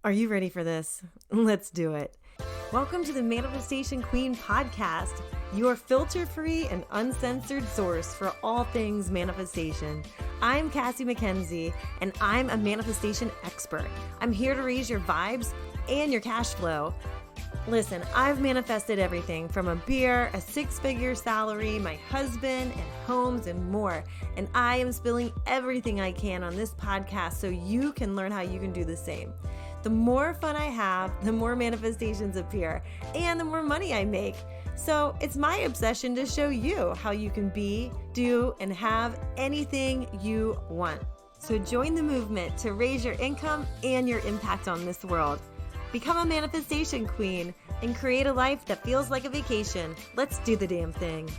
Are you ready for this? Let's do it. Welcome to the Manifestation Queen podcast, your filter-free and uncensored source for all things manifestation. I'm Cassie McKenzie, and I'm a manifestation expert. I'm here to raise your vibes and your cash flow. Listen, I've manifested everything from a beer, a six-figure salary, my husband, and homes, and more. And I am spilling everything I can on this podcast so you can learn how you can do the same. The more fun I have, the more manifestations appear, and the more money I make. So it's my obsession to show you how you can be, do, and have anything you want. So join the movement to raise your income and your impact on this world. Become a manifestation queen and create a life that feels like a vacation. Let's do the damn thing.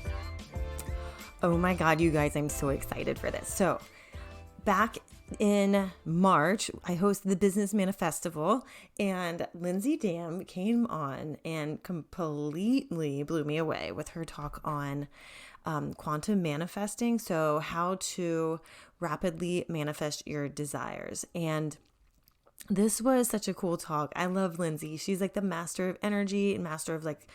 Oh my God, you guys, I'm so excited for this. So back in March, I hosted the Business Manifestival, and Lindsay Dam came on and completely blew me away with her talk on quantum manifesting. So how to rapidly manifest your desires. And this was such a cool talk. I love Lindsay. She's like the master of energy and master of like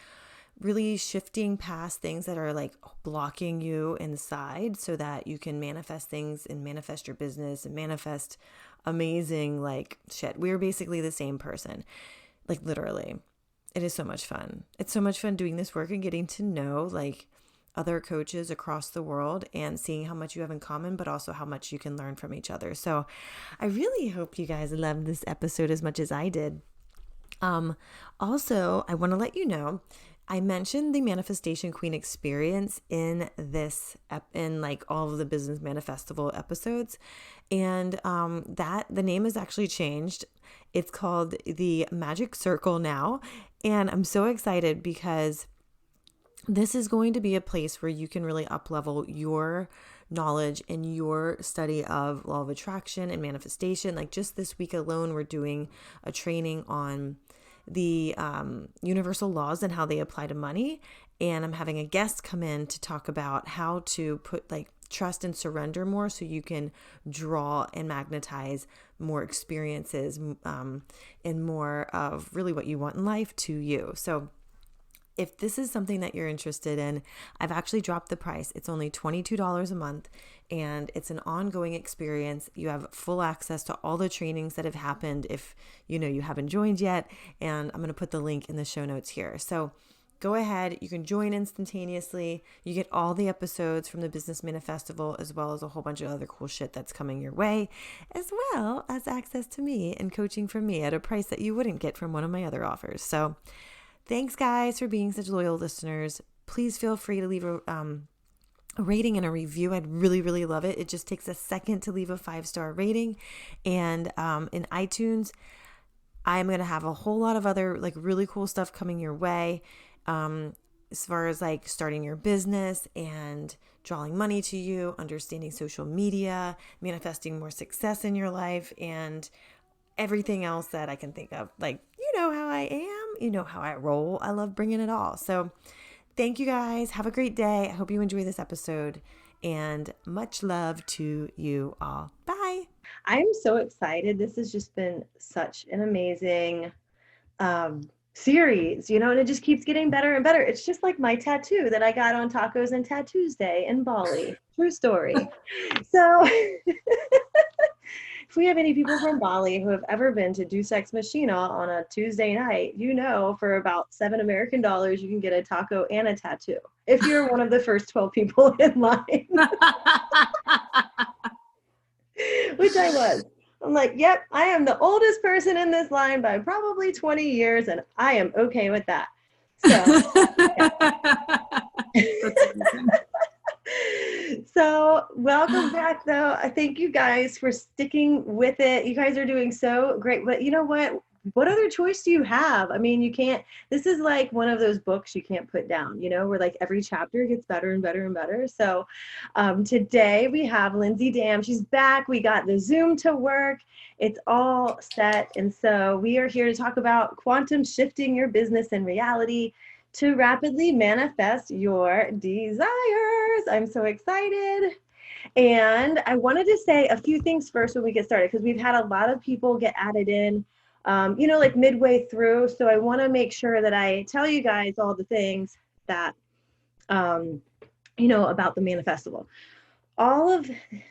really shifting past things that are like blocking you inside so that you can manifest things and manifest your business and manifest amazing like shit. We're basically the same person, like literally. It is so much fun. It's so much fun doing this work and getting to know like other coaches across the world and seeing how much you have in common, but also how much you can learn from each other. So I really hope you guys loved this episode as much as I did. Also, I want to let you know, I mentioned the Manifestation Queen experience in this, in like all of the Business Manifestival episodes. And that the name has actually changed. It's called the Magic Circle now. And I'm so excited because this is going to be a place where you can really up-level your knowledge and your study of law of attraction and manifestation. Like just this week alone, we're doing a training on the universal laws and how they apply to money. And I'm having a guest come in to talk about how to put like trust and surrender more so you can draw and magnetize more experiences and more of really what you want in life to you. So if this is something that you're interested in, I've actually dropped the price. It's only $22 a month, and it's an ongoing experience. You have full access to all the trainings that have happened if you haven't joined yet, and I'm going to put the link in the show notes here. So go ahead. You can join instantaneously. You get all the episodes from the Business Manifestival, as well as a whole bunch of other cool shit that's coming your way, as well as access to me and coaching from me at a price that you wouldn't get from one of my other offers. So thanks, guys, for being such loyal listeners. Please feel free to leave a rating and a review. I'd really, really love it. It just takes a second to leave a 5-star rating. And in iTunes, I'm going to have a whole lot of other like really cool stuff coming your way as far as like starting your business and drawing money to you, understanding social media, manifesting more success in your life, and everything else that I can think of. Like, you know how I am, you know how I roll. I love bringing it all. So thank you guys. Have a great day. I hope you enjoy this episode, and much love to you all. Bye. I'm so excited. This has just been such an amazing series, and it just keeps getting better and better. It's just like my tattoo that I got on Tacos and Tattoos Day in Bali. True story. So if we have any people from Bali who have ever been to Dos Ex Machina on a Tuesday night, for about $7 American, you can get a taco and a tattoo if you're one of the first 12 people in line. Which I was. I'm like, yep, I am the oldest person in this line by probably 20 years, and I am okay with that. So, So welcome back, though. I thank you guys for sticking with it. You guys are doing so great. But you know what? What other choice do you have? I mean, you can't, this is like one of those books you can't put down, where like every chapter gets better and better and better. So today we have Lindsay Dam. She's back. We got the Zoom to work. It's all set. And so we are here to talk about quantum shifting your business and reality to rapidly manifest your desires. I'm so excited. And I wanted to say a few things first when we get started, because we've had a lot of people get added in like midway through. So I want to make sure that I tell you guys all the things that, about the Manifestival.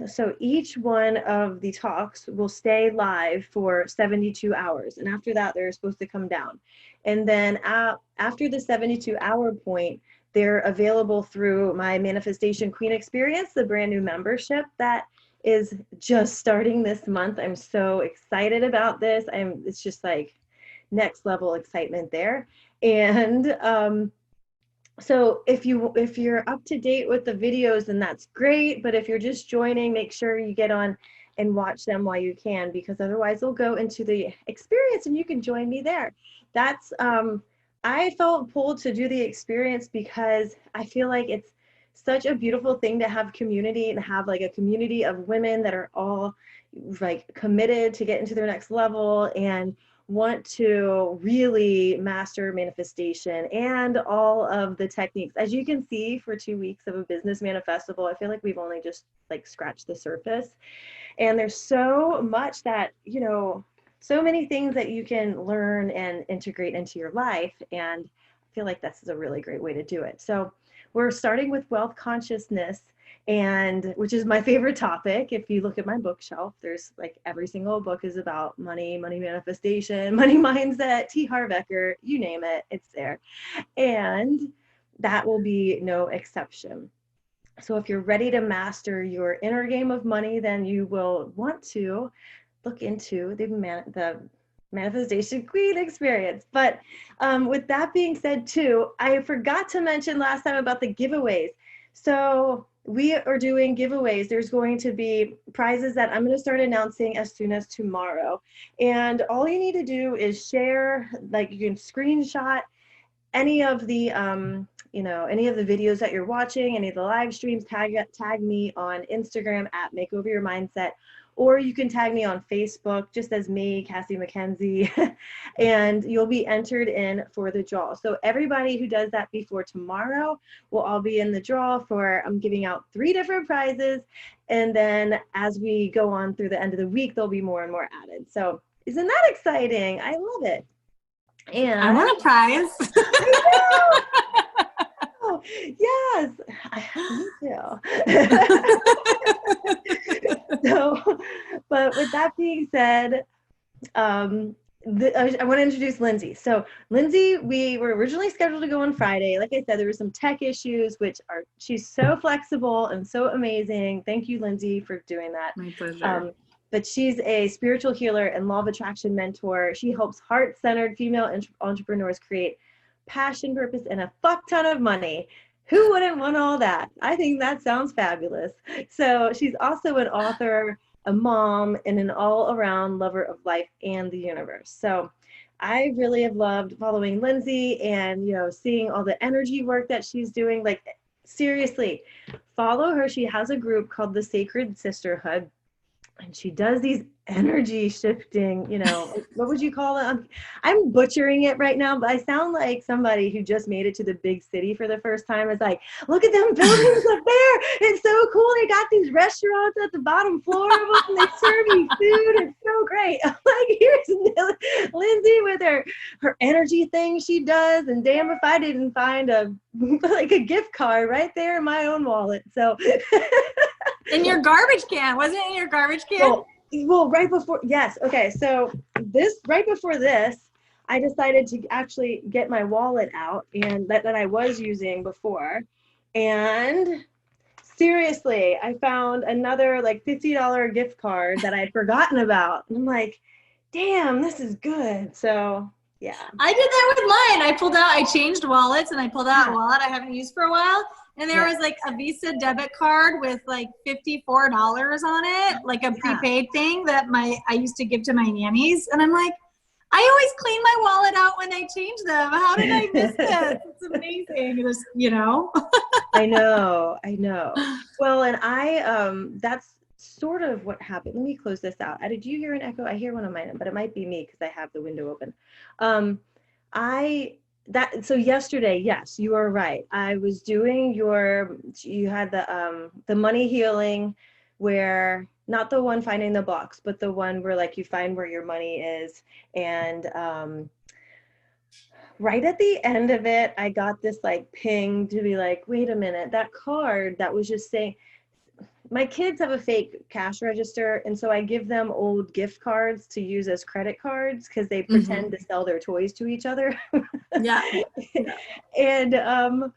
So each one of the talks will stay live for 72 hours. And after that, they're supposed to come down. And then after the 72-hour point, they're available through my Manifestation Queen Experience, the brand new membership that is just starting this month. I'm so excited about this. It's just like next level excitement there. And so if you're up to date with the videos, then that's great. But if you're just joining, make sure you get on and watch them while you can, because otherwise they'll go into the experience and you can join me there. That's I felt pulled to do the experience because I feel like it's such a beautiful thing to have community and have like a community of women that are all like committed to get into their next level and want to really master manifestation and all of the techniques. As you can see, for 2 weeks of a business manifestable, I feel like we've only just like scratched the surface. And there's so much that, so many things that you can learn and integrate into your life. And I feel like this is a really great way to do it. So we're starting with wealth consciousness, and which is my favorite topic. If you look at my bookshelf, there's like every single book is about money manifestation, money mindset, T. Harv Eker, you name it, it's there. And that will be no exception. So if you're ready to master your inner game of money, then you will want to look into the Manifestation Queen Experience. But with that being said too, I forgot to mention last time about the giveaways. So we are doing giveaways. There's going to be prizes that I'm going to start announcing as soon as tomorrow. And all you need to do is share, like you can screenshot any of the any of the videos that you're watching, any of the live streams, tag me on Instagram at Makeover Your Mindset, or you can tag me on Facebook just as me, Cassie McKenzie, and you'll be entered in for the draw. So everybody who does that before tomorrow will all be in the draw for, I'm giving out 3 different prizes. And then as we go on through the end of the week, there'll be more and more added. So isn't that exciting? I love it. And I want a prize. Oh, yes, me too. So, but with that being said, I want to introduce Lindsay. So Lindsay, we were originally scheduled to go on Friday. Like I said, there were some tech issues, she's so flexible and so amazing. Thank you, Lindsay, for doing that. My pleasure. But she's a spiritual healer and law of attraction mentor. She helps heart-centered female entrepreneurs create passion, purpose, and a fuck ton of money. Who wouldn't want all that? I think that sounds fabulous. So she's also an author, a mom, and an all-around lover of life and the universe. So I really have loved following Lindsay and, seeing all the energy work that she's doing. Like, seriously, follow her. She has a group called the Sacred Sisterhood, and she does these energy shifting, what would you call it? I'm butchering it right now, but I sound like somebody who just made it to the big city for the first time. It's like, look at them buildings up there. It's so cool. They got these restaurants at the bottom floor of them, and they serve you food. It's so great. I'm like, here's Lindsay with her energy thing she does. And damn if I didn't find a gift card right there in my own wallet. So in your garbage can. Wasn't it in your garbage can? Well, right before, yes. Okay. So right before this, I decided to actually get my wallet out, and that I was using before. And seriously, I found another like $50 gift card that I'd forgotten about. And I'm like, damn, this is good. So yeah. I did that with mine. I changed wallets and I pulled out a wallet I haven't used for a while. And there was like a Visa debit card with like $54 on it, like a prepaid thing that I used to give to my nannies. And I'm like, I always clean my wallet out when I change them. How did I miss this? It's amazing. Just, I know. Well, and that's sort of what happened. Let me close this out. Did you hear an echo? I hear one of mine, but it might be me because I have the window open. So yesterday, yes, you are right. I was doing you had the money healing where not the one finding the box, but the one where like you find where your money is. And right at the end of it, I got this like ping to be like, wait a minute, that card that was just saying, my kids have a fake cash register, and so I give them old gift cards to use as credit cards because they pretend to sell their toys to each other. Yeah. And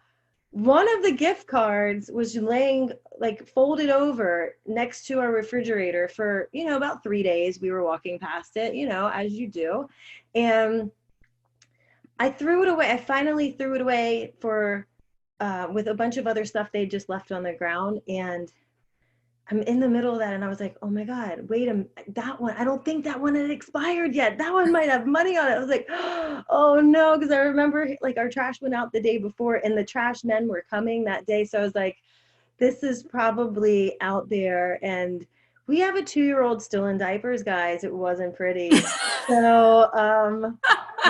one of the gift cards was laying like folded over next to our refrigerator for, you know, about 3 days. We were walking past it, you know, as you do. And I threw it away. I finally threw it away for with a bunch of other stuff they just left on the ground. And I'm in the middle of that, and I was like, oh my God, wait a minute, that one, I don't think that one had expired yet. That one might have money on it. I was like, oh no, because I remember like our trash went out the day before and the trash men were coming that day. So I was like, this is probably out there. And we have a 2-year-old still in diapers, guys. It wasn't pretty. So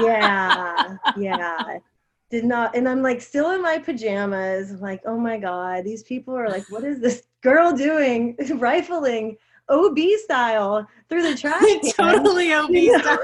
yeah. Did not, and I'm like still in my pajamas. I'm like, oh my God, these people are like, what is this girl doing? Rifling OB style through the trash can. Totally OB style.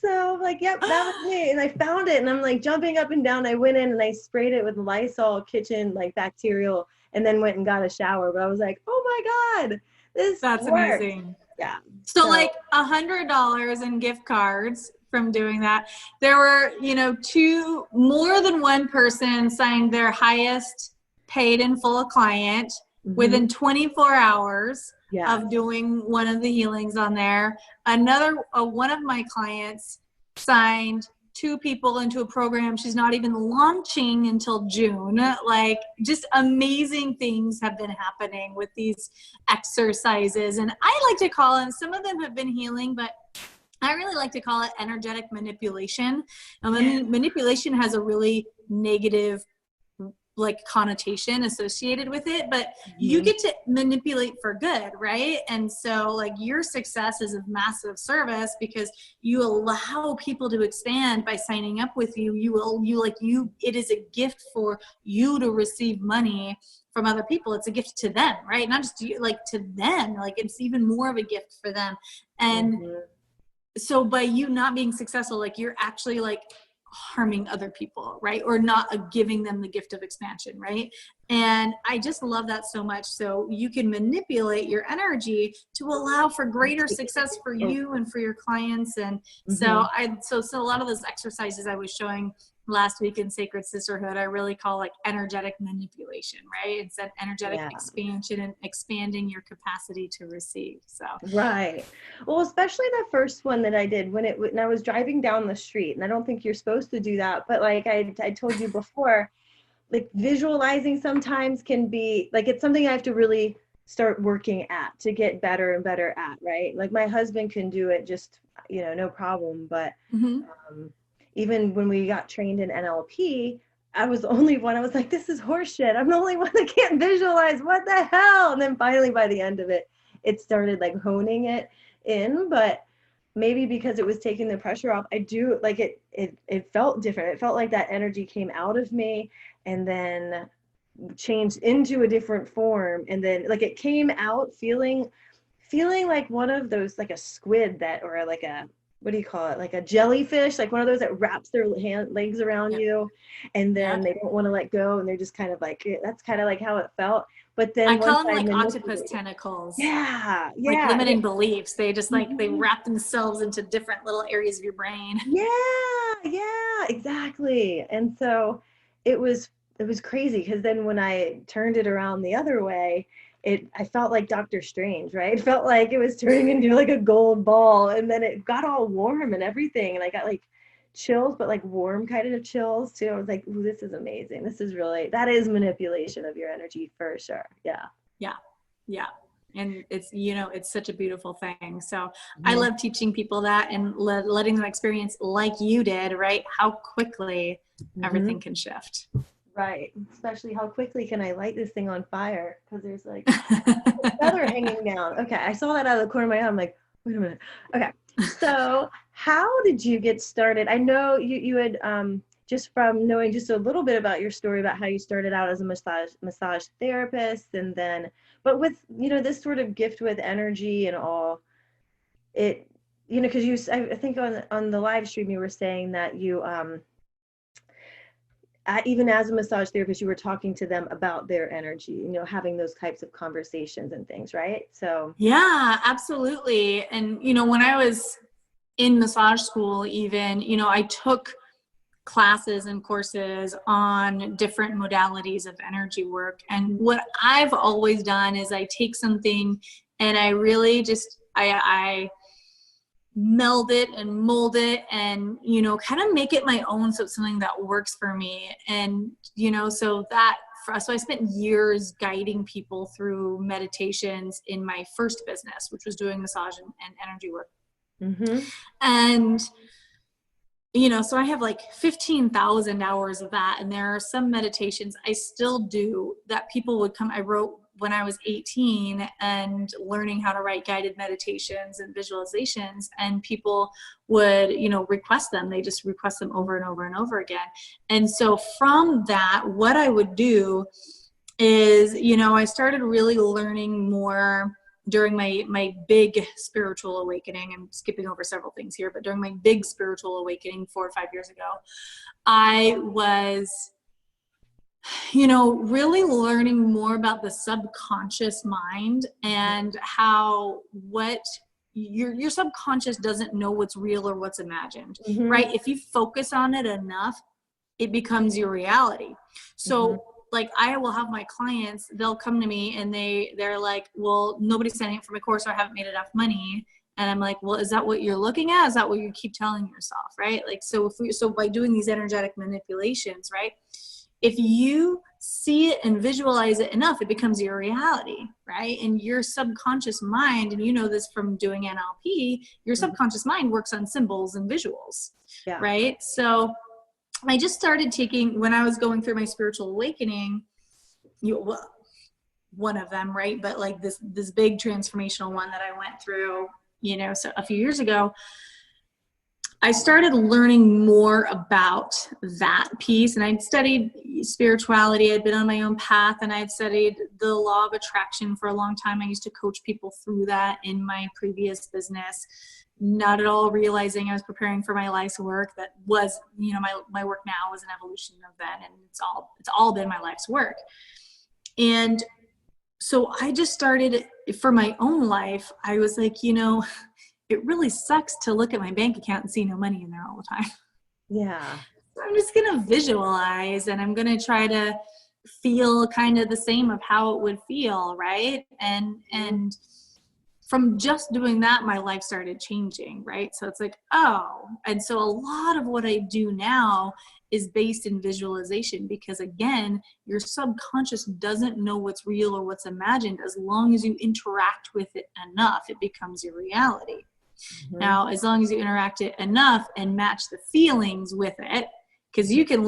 So like, yep, that was me. And I found it, and I'm like jumping up and down. I went in and I sprayed it with Lysol kitchen like bacterial, and then went and got a shower. But I was like, oh my God, that's worked. Amazing. Yeah. So like $100 in gift cards from doing that. There were, you know, more than one person signed their highest paid in full client within 24 hours of doing one of the healings on there. Another, one of my clients signed 2 people into a program she's not even launching until June. Like, just amazing things have been happening with these exercises. And I like to call them, some of them have been healing, but I really like to call it energetic manipulation. Manipulation has a really negative like connotation associated with it, but you get to manipulate for good, right? And so like your success is of massive service because you allow people to expand by signing up with you. It is a gift for you to receive money from other people. It's a gift to them, right? Not just you, like to them, like it's even more of a gift for them. And so by you not being successful, like you're actually like harming other people, right? Or not giving them the gift of expansion, right? And I just love that so much. So you can manipulate your energy to allow for greater success for you and for your clients. And so a lot of those exercises I was showing last week in Sacred Sisterhood, I really call like energetic manipulation, right? It's that energetic expansion and expanding your capacity to receive. So right. Well, especially the first one that I did when I was driving down the street, and I don't think you're supposed to do that, but like I told you before, like visualizing sometimes can be like, it's something I have to really start working at to get better and better at, right? Like my husband can do it just, you know, no problem. But even when we got trained in NLP, I was the only one. I was like, this is horseshit. I'm the only one that can't visualize. What the hell? And then finally, by the end of it, it started like honing it in. But maybe because it was taking the pressure off, I do like it felt different. It felt like that energy came out of me and then changed into a different form. And then like it came out feeling like one of those, like a squid or like a, what do you call it? Like a jellyfish, like one of those that wraps their legs around you, and then they don't want to let go, and they're just kind of like, that's kind of like how it felt. But then I call them like octopus tentacles. Yeah. Like limiting beliefs. They just like, they wrap themselves into different little areas of your brain. Yeah, exactly. And so it was crazy because then when I turned it around the other way, I felt like Dr. Strange, right? It felt like it was turning into like a gold ball, and then it got all warm and everything, and I got like chills, but like warm kind of chills too. I was like, ooh, this is amazing. That is manipulation of your energy for sure. Yeah. And it's, you know, it's such a beautiful thing. So I love teaching people that and letting them experience like you did, right? How quickly everything can shift. Right. Especially how quickly can I light this thing on fire? Because there's like a feather hanging down. Okay. I saw that out of the corner of my eye. I'm like, wait a minute. Okay. So how did you get started? I know you had just from knowing just a little bit about your story about how you started out as a massage therapist, and then, but with, this sort of gift with energy and all, it, because I think on the live stream you were saying that you, even as a massage therapist, you were talking to them about their energy, having those types of conversations and things, right? So yeah, absolutely. And when I was in massage school, even, I took classes and courses on different modalities of energy work. And what I've always done is I take something and I really just, I meld it and mold it and, kind of make it my own. So it's something that works for me. And, so I spent years guiding people through meditations in my first business, which was doing massage and energy work. Mm-hmm. And, so I have like 15,000 hours of that. And there are some meditations I still do that people would come. I wrote when I was 18 and learning how to write guided meditations and visualizations, and people would, request them. They just request them over and over and over again. And so from that, what I would do is, I started really learning more during my big spiritual awakening. I'm skipping over several things here, but during my big spiritual awakening 4 or 5 years ago, I was, really learning more about the subconscious mind and how your subconscious doesn't know what's real or what's imagined, Mm-hmm. right? If you focus on it enough, it becomes your reality. So Mm-hmm. like I will have my clients, they'll come to me and they're like, well, nobody's signing up for my course, so I haven't made enough money. And I'm like, well, is that what you're looking at? Is that what you keep telling yourself? Right? Like, so by doing these energetic manipulations, right? If you see it and visualize it enough, it becomes your reality, right? And your subconscious mind, and this from doing NLP, your subconscious mind works on symbols and visuals, Yeah. right? So I just started taking, when I was going through my spiritual awakening, one of them, right? But like this big transformational one that I went through, so a few years ago, I started learning more about that piece. And I'd studied spirituality. I'd been on my own path, and I'd studied the law of attraction for a long time. I used to coach people through that in my previous business, not at all realizing I was preparing for my life's work. That was, my work now was an evolution of then, and it's all been my life's work. And so I just started, for my own life, I was like, it really sucks to look at my bank account and see no money in there all the time. Yeah. So I'm just going to visualize, and I'm going to try to feel kind of the same of how it would feel, right? And from just doing that, my life started changing, right? So it's like, oh, and so a lot of what I do now is based in visualization, because again, your subconscious doesn't know what's real or what's imagined. As long as you interact with it enough, it becomes your reality. Mm-hmm. Now, as long as you interact it enough and match the feelings with it, because you can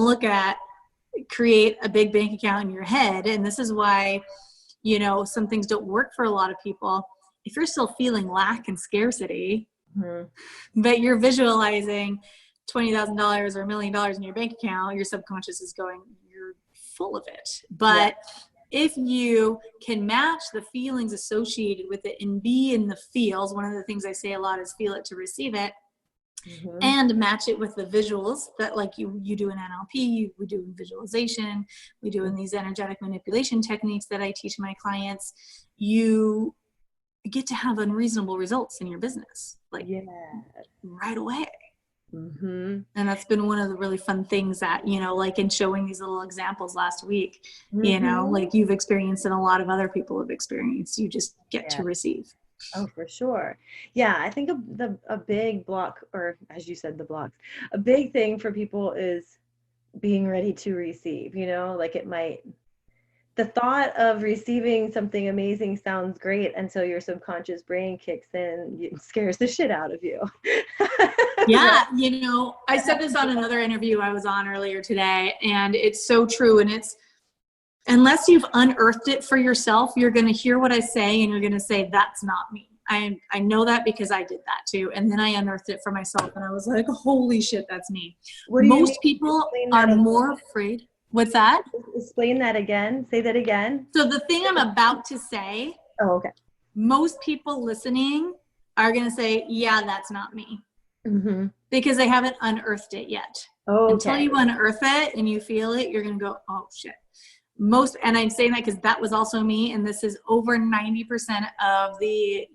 create a big bank account in your head. And this is why, some things don't work for a lot of people. If you're still feeling lack and scarcity, mm-hmm. but you're visualizing $20,000 or $1 million in your bank account, your subconscious is going, you're full of it. But if you can match the feelings associated with it and be in the feels, one of the things I say a lot is feel it to receive it, mm-hmm. and match it with the visuals that like you do in NLP, we do in visualization, we do in these energetic manipulation techniques that I teach my clients, you get to have unreasonable results in your business, like right away. Mm-hmm. And that's been one of the really fun things that, like in showing these little examples last week, mm-hmm. Like you've experienced and a lot of other people have experienced, you just get to receive. Oh, for sure. Yeah. I think a big block, or as you said, a big thing for people is being ready to receive, like the thought of receiving something amazing sounds great until your subconscious brain kicks in, it scares the shit out of you. Yeah. I said this on another interview I was on earlier today, and it's so true. And it's, unless you've unearthed it for yourself, you're going to hear what I say and you're going to say, that's not me. I know that because I did that too. And then I unearthed it for myself and I was like, holy shit, that's me. What do you Most mean? people are more afraid. What's that? Explain that again. Say that again. So the thing I'm about to say, Oh, okay. most people listening are going to say, yeah, that's not me. Mm-hmm. Because they haven't unearthed it yet. Okay. Until you unearth it and you feel it, you're going to go, oh shit. And I'm saying that because that was also me. And this is over 90% of the,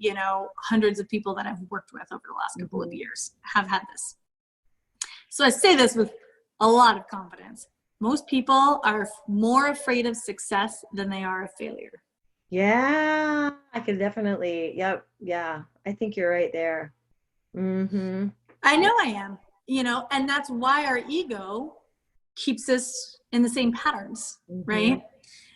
hundreds of people that I've worked with over the last couple of years have had this. So I say this with a lot of confidence. Most people are more afraid of success than they are of failure. Yeah, I could definitely. Yep. Yeah. I think you're right there. Mm-hmm. I know I am, and that's why our ego keeps us in the same patterns, right?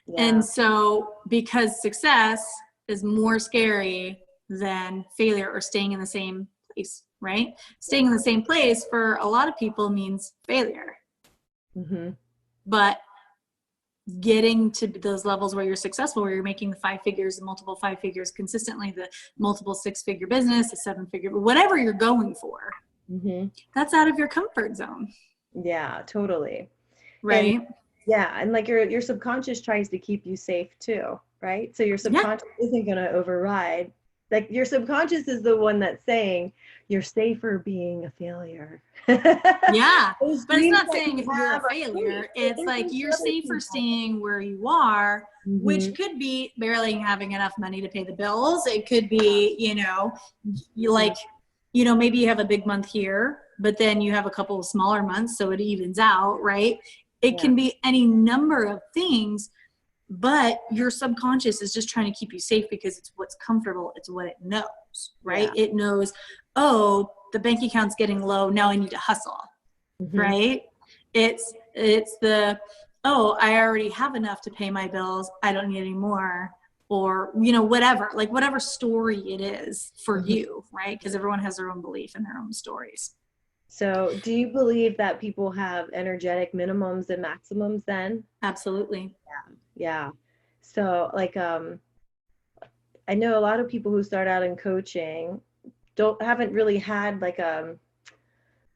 Yeah. And so because success is more scary than failure or staying in the same place, right? Staying in the same place for a lot of people means failure. Mm-hmm. But getting to those levels where you're successful, where you're making the 5 figures, the multiple 5 figures consistently, the multiple 6-figure business, the 7-figure, whatever you're going for, that's out of your comfort zone. Yeah, totally. Right. And, yeah. And like your subconscious tries to keep you safe too, right? So your subconscious isn't going to override. Like your subconscious is the one that's saying you're safer being a failure. Yeah. But it's not saying you're a failure. It's like you're safer staying where you are, which could be barely having enough money to pay the bills. It could be, maybe you have a big month here, but then you have a couple of smaller months, so it evens out, right? It can be any number of things. But your subconscious is just trying to keep you safe because it's what's comfortable. It's what it knows, right? Yeah. It knows, oh, the bank account's getting low. Now I need to hustle, right? It's the, oh, I already have enough to pay my bills. I don't need any more. Or, whatever story it is for you, right? Because everyone has their own belief and their own stories. So do you believe that people have energetic minimums and maximums then? Absolutely. Yeah. So I know a lot of people who start out in coaching haven't really had like what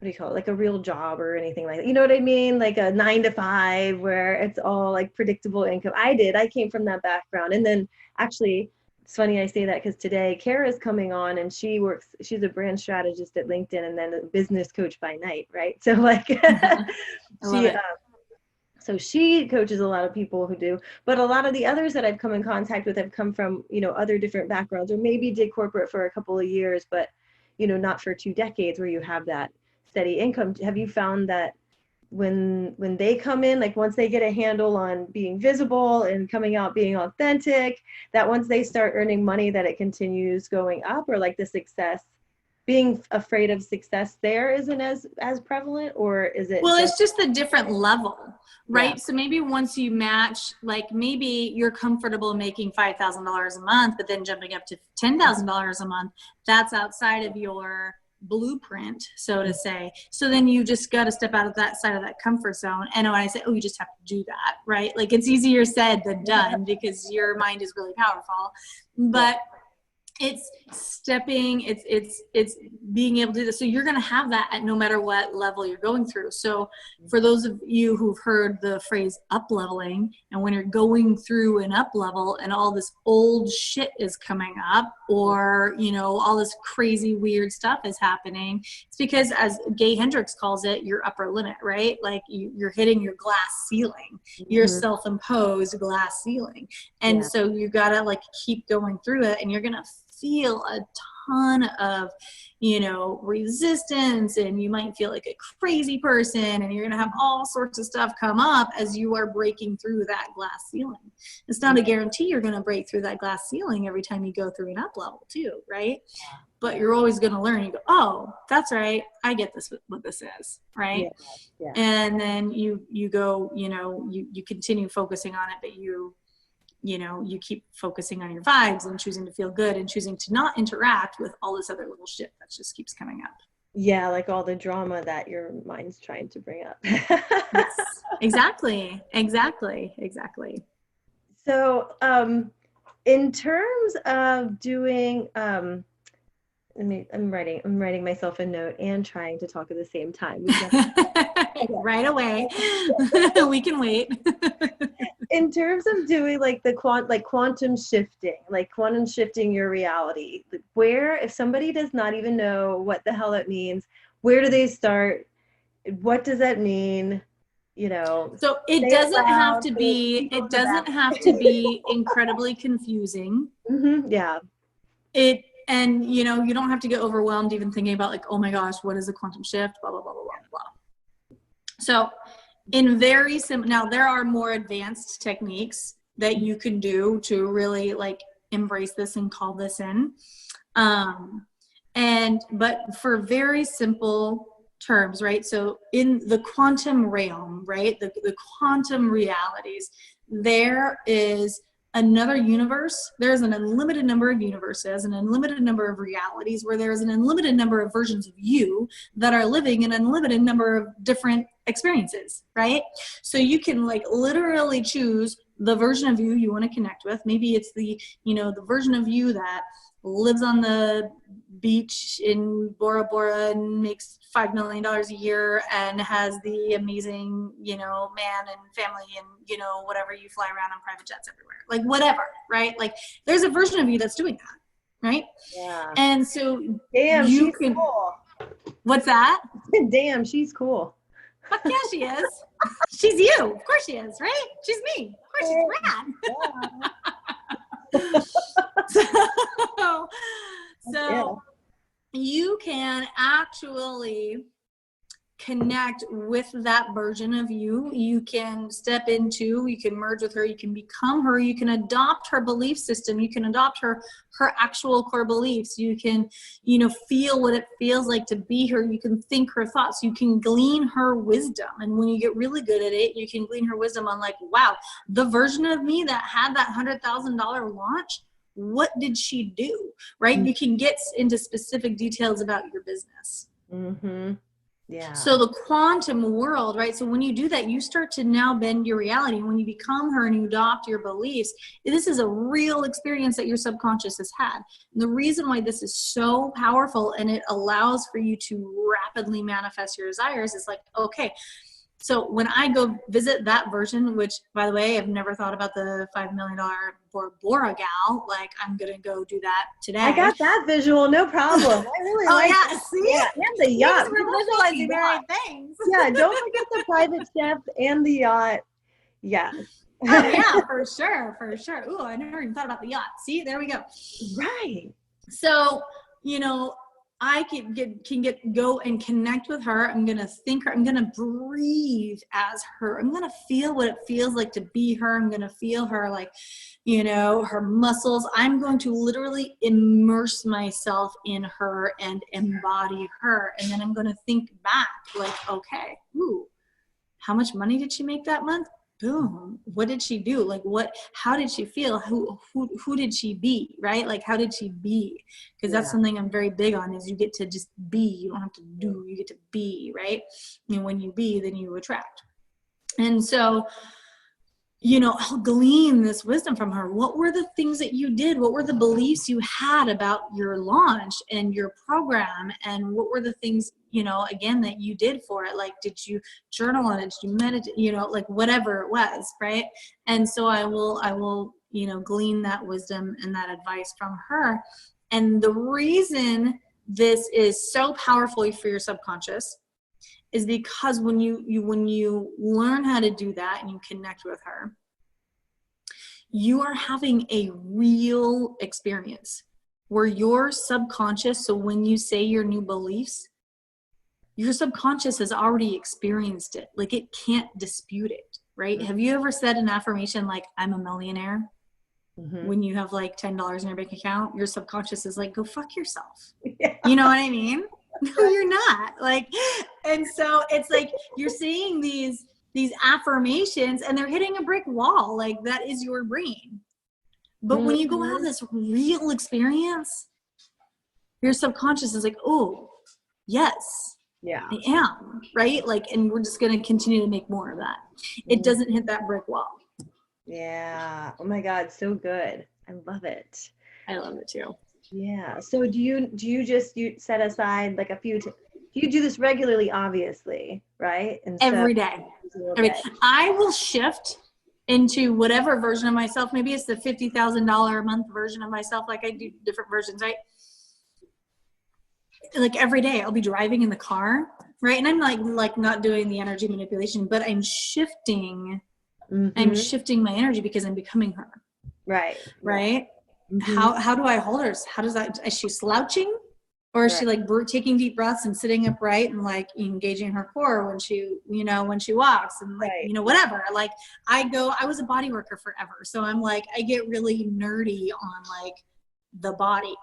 do you call it? Like a real job or anything like that. You know what I mean? Like a 9 to 5 where it's all like predictable income. I came from that background. And then actually, it's funny I say that because today Kara's coming on and she's a brand strategist at LinkedIn and then a business coach by night, right? So like so she coaches a lot of people who do, but a lot of the others that I've come in contact with have come from, other different backgrounds or maybe did corporate for a couple of years, but, not for 2 decades where you have that steady income. Have you found that when they come in, like once they get a handle on being visible and coming out being authentic, that once they start earning money that it continues going up, or like the success, being afraid of success there isn't as prevalent, or is it? Well, it's just a different level, right? Yeah. So maybe once you match, like maybe you're comfortable making $5,000 a month, but then jumping up to $10,000 a month, that's outside of your blueprint, so to say. So then you just got to step out of that side of that comfort zone. And when I say, you just have to do that, right? Like it's easier said than done because your mind is really powerful, but it's stepping, it's being able to do this. So you're going to have that at no matter what level you're going through. So for those of you who've heard the phrase up leveling, and when you're going through an up level and all this old shit is coming up, or, all this crazy weird stuff is happening, it's because, as Gay Hendricks calls it, your upper limit, right? Like you're hitting your glass ceiling, your self-imposed glass ceiling. And so you got to like keep going through it, and you're going to feel a ton of, resistance, and you might feel like a crazy person, and you're going to have all sorts of stuff come up as you are breaking through that glass ceiling. It's not a guarantee you're going to break through that glass ceiling every time you go through an up level too, right? But you're always going to learn. You go, oh, that's right. I get this, what this is, right? Yeah. And then you go, you continue focusing on it, but you keep focusing on your vibes and choosing to feel good and choosing to not interact with all this other little shit that just keeps coming up. Yeah, like all the drama that your mind's trying to bring up. Yes, exactly. So in terms of doing I'm writing myself a note and trying to talk at the same time. Right away. We can wait. In terms of doing like the quantum shifting your reality, where, if somebody does not even know what the hell that means, where do they start? What does that mean? So it doesn't have to be incredibly confusing. Yeah. And you don't have to get overwhelmed even thinking about like, oh my gosh, what is a quantum shift? Blah, blah, blah, blah, blah, blah. So in very simple, now there are more advanced techniques that you can do to really like embrace this and call this in. But for very simple terms, right? So in the quantum realm, right? The quantum realities, there is another universe. There's an unlimited number of universes, an unlimited number of realities where there's an unlimited number of versions of you that are living an unlimited number of different experiences, right? So you can like literally choose the version of you want to connect with. Maybe it's the version of you that lives on the beach in Bora Bora and makes $5 million a year and has the amazing, man and family and, whatever, you fly around on private jets everywhere, like whatever, right? Like there's a version of you that's doing that, right? Yeah. And so damn, she's cool. What's that? Damn, she's cool. Fuck yeah, she is. She's you. Of course she is, right? She's me. Of course she's rad. So you can actually connect with that version of you. You can step into, you can merge with her, you can become her, you can adopt her belief system, you can adopt her actual core beliefs, you can, feel what it feels like to be her, you can think her thoughts, you can glean her wisdom. And when you get really good at it, you can glean her wisdom on like, wow, the version of me that had that $100,000 launch, what did she do, right? Mm-hmm. You can get into specific details about your business. Mm-hmm. Yeah. So the quantum world, right? So when you do that, you start to now bend your reality. When you become her and you adopt your beliefs, this is a real experience that your subconscious has had. And the reason why this is so powerful and it allows for you to rapidly manifest your desires is like, okay, so when I go visit that version, which by the way, I've never thought about the $5 million Bora Bora gal, like I'm going to go do that today. I got that visual, no problem. I really like that. See? Yeah, and the yacht. We're visualizing the right things. Yeah, don't forget the private chef and the yacht. Yes. Oh yeah, for sure. Ooh, I never even thought about the yacht. See, there we go. Right. So, I can go and connect with her. I'm going to think her. I'm going to breathe as her. I'm going to feel what it feels like to be her. I'm going to feel her, like, her muscles. I'm going to literally immerse myself in her and embody her. And then I'm going to think back like, okay, ooh, how much money did she make that month? Boom. What did she do? Like how did she feel? Who did she be? Right? Like, how did she be? Because that's something I'm very big on, is you get to just be. You don't have to do, you get to be, right? And when you be, then you attract. And so, I'll glean this wisdom from her. What were the things that you did? What were the beliefs you had about your launch and your program? And what were the things, again, that you did for it? Like, did you journal on it? Did you meditate? Like whatever it was, right? And so I will, glean that wisdom and that advice from her. And the reason this is so powerful for your subconscious is because when you learn how to do that and you connect with her, you are having a real experience where your subconscious, so when you say your new beliefs, your subconscious has already experienced it. Like, it can't dispute it, right? Have you ever said an affirmation like, I'm a millionaire? Mm-hmm. When you have like $10 in your bank account, your subconscious is like, go fuck yourself. Yeah. You know what I mean? No, you're not. Like, and so it's like you're seeing these affirmations and they're hitting a brick wall. Like, that is your brain. But when you go have this real experience, your subconscious is like, oh, yes, yeah, I am, right? Like, and we're just going to continue to make more of that. It doesn't hit that brick wall. Yeah. Oh my God. So good. I love it. I love it too. Yeah. So do you just set aside like a few do you do this regularly, obviously, right? And so Every day. I will shift into whatever version of myself. Maybe it's the $50,000 a month version of myself. Like I do different versions, right? Like every day I'll be driving in the car, right? And I'm like not doing the energy manipulation, but I'm shifting. I'm shifting my energy because I'm becoming her. Right. Right. How do I hold her? Is she slouching? Or is she like taking deep breaths and sitting upright and like engaging her core when she walks and like, whatever. Like I was a body worker forever. So I'm like, I get really nerdy on like the body,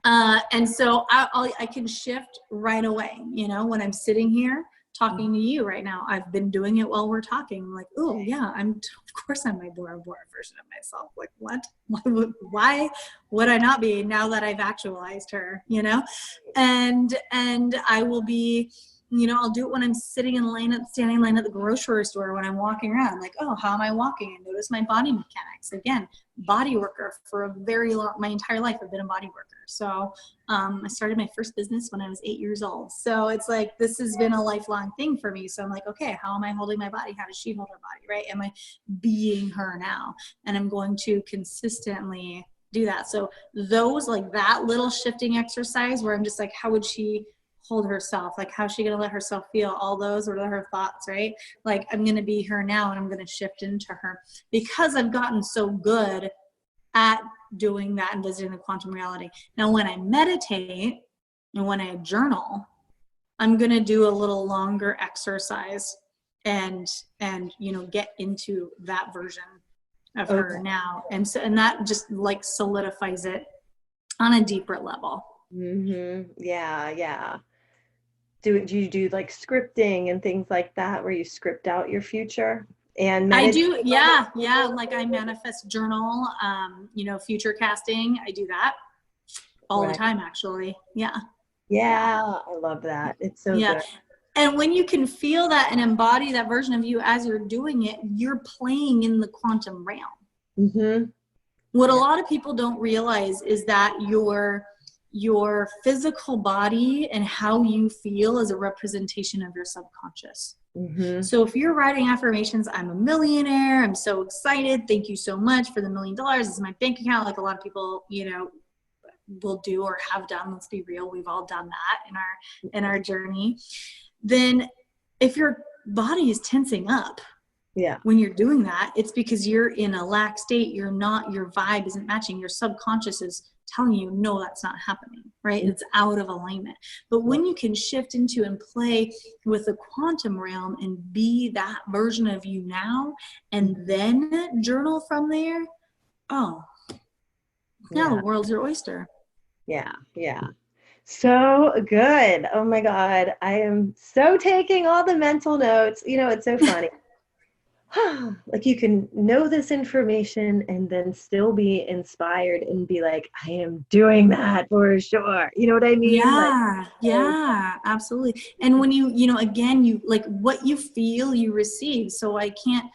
and so I can shift right away, when I'm sitting here talking to you right now. I've been doing it while we're talking. I'm like, oh yeah, of course I'm my Bora Bora version of myself. Like what? Why would I not be now that I've actualized her, And I will be, I'll do it when I'm standing in line at the grocery store, when I'm walking around, like, oh, how am I walking? And notice my body mechanics. Again, body worker for my entire life. I've been a body worker. So I started my first business when I was 8 years old. So it's like, this has been a lifelong thing for me. So I'm like, okay, how am I holding my body? How does she hold her body, right? Am I being her now? And I'm going to consistently do that. So those, like that little shifting exercise where I'm just like, how would she hold herself? Like, how's she going to let herself feel? All those are her thoughts, right? Like, I'm going to be her now and I'm going to shift into her because I've gotten so good at doing that and visiting the quantum reality. Now, when I meditate and when I journal, I'm going to do a little longer exercise and get into that version of her now. And that just like solidifies it on a deeper level. Yeah. Do you do like scripting and things like that where you script out your future? And I do, yeah. Like I manifest journal, future casting. I do that all the time, actually. Yeah. Yeah, I love that. It's so good. And when you can feel that and embody that version of you as you're doing it, you're playing in the quantum realm. What a lot of people don't realize is that your physical body and how you feel is a representation of your subconscious. So if you're writing affirmations, I'm a millionaire, I'm so excited, thank you so much for the $1 million, this is my bank account, like a lot of people, will do or have done. Let's be real, we've all done that in our journey. Then if your body is tensing up, when you're doing that, it's because you're in a lax state. Your vibe isn't matching. Your subconscious is telling you, no, that's not happening, right? It's out of alignment. But when you can shift into and play with the quantum realm and be that version of you now, and then journal from there, now the world's your oyster. Yeah. So good. Oh my God. I am so taking all the mental notes. It's so funny. Like you can know this information and then still be inspired and be like, I am doing that for sure. You know what I mean? Yeah, absolutely. And when again, you like what you feel, you receive. So I can't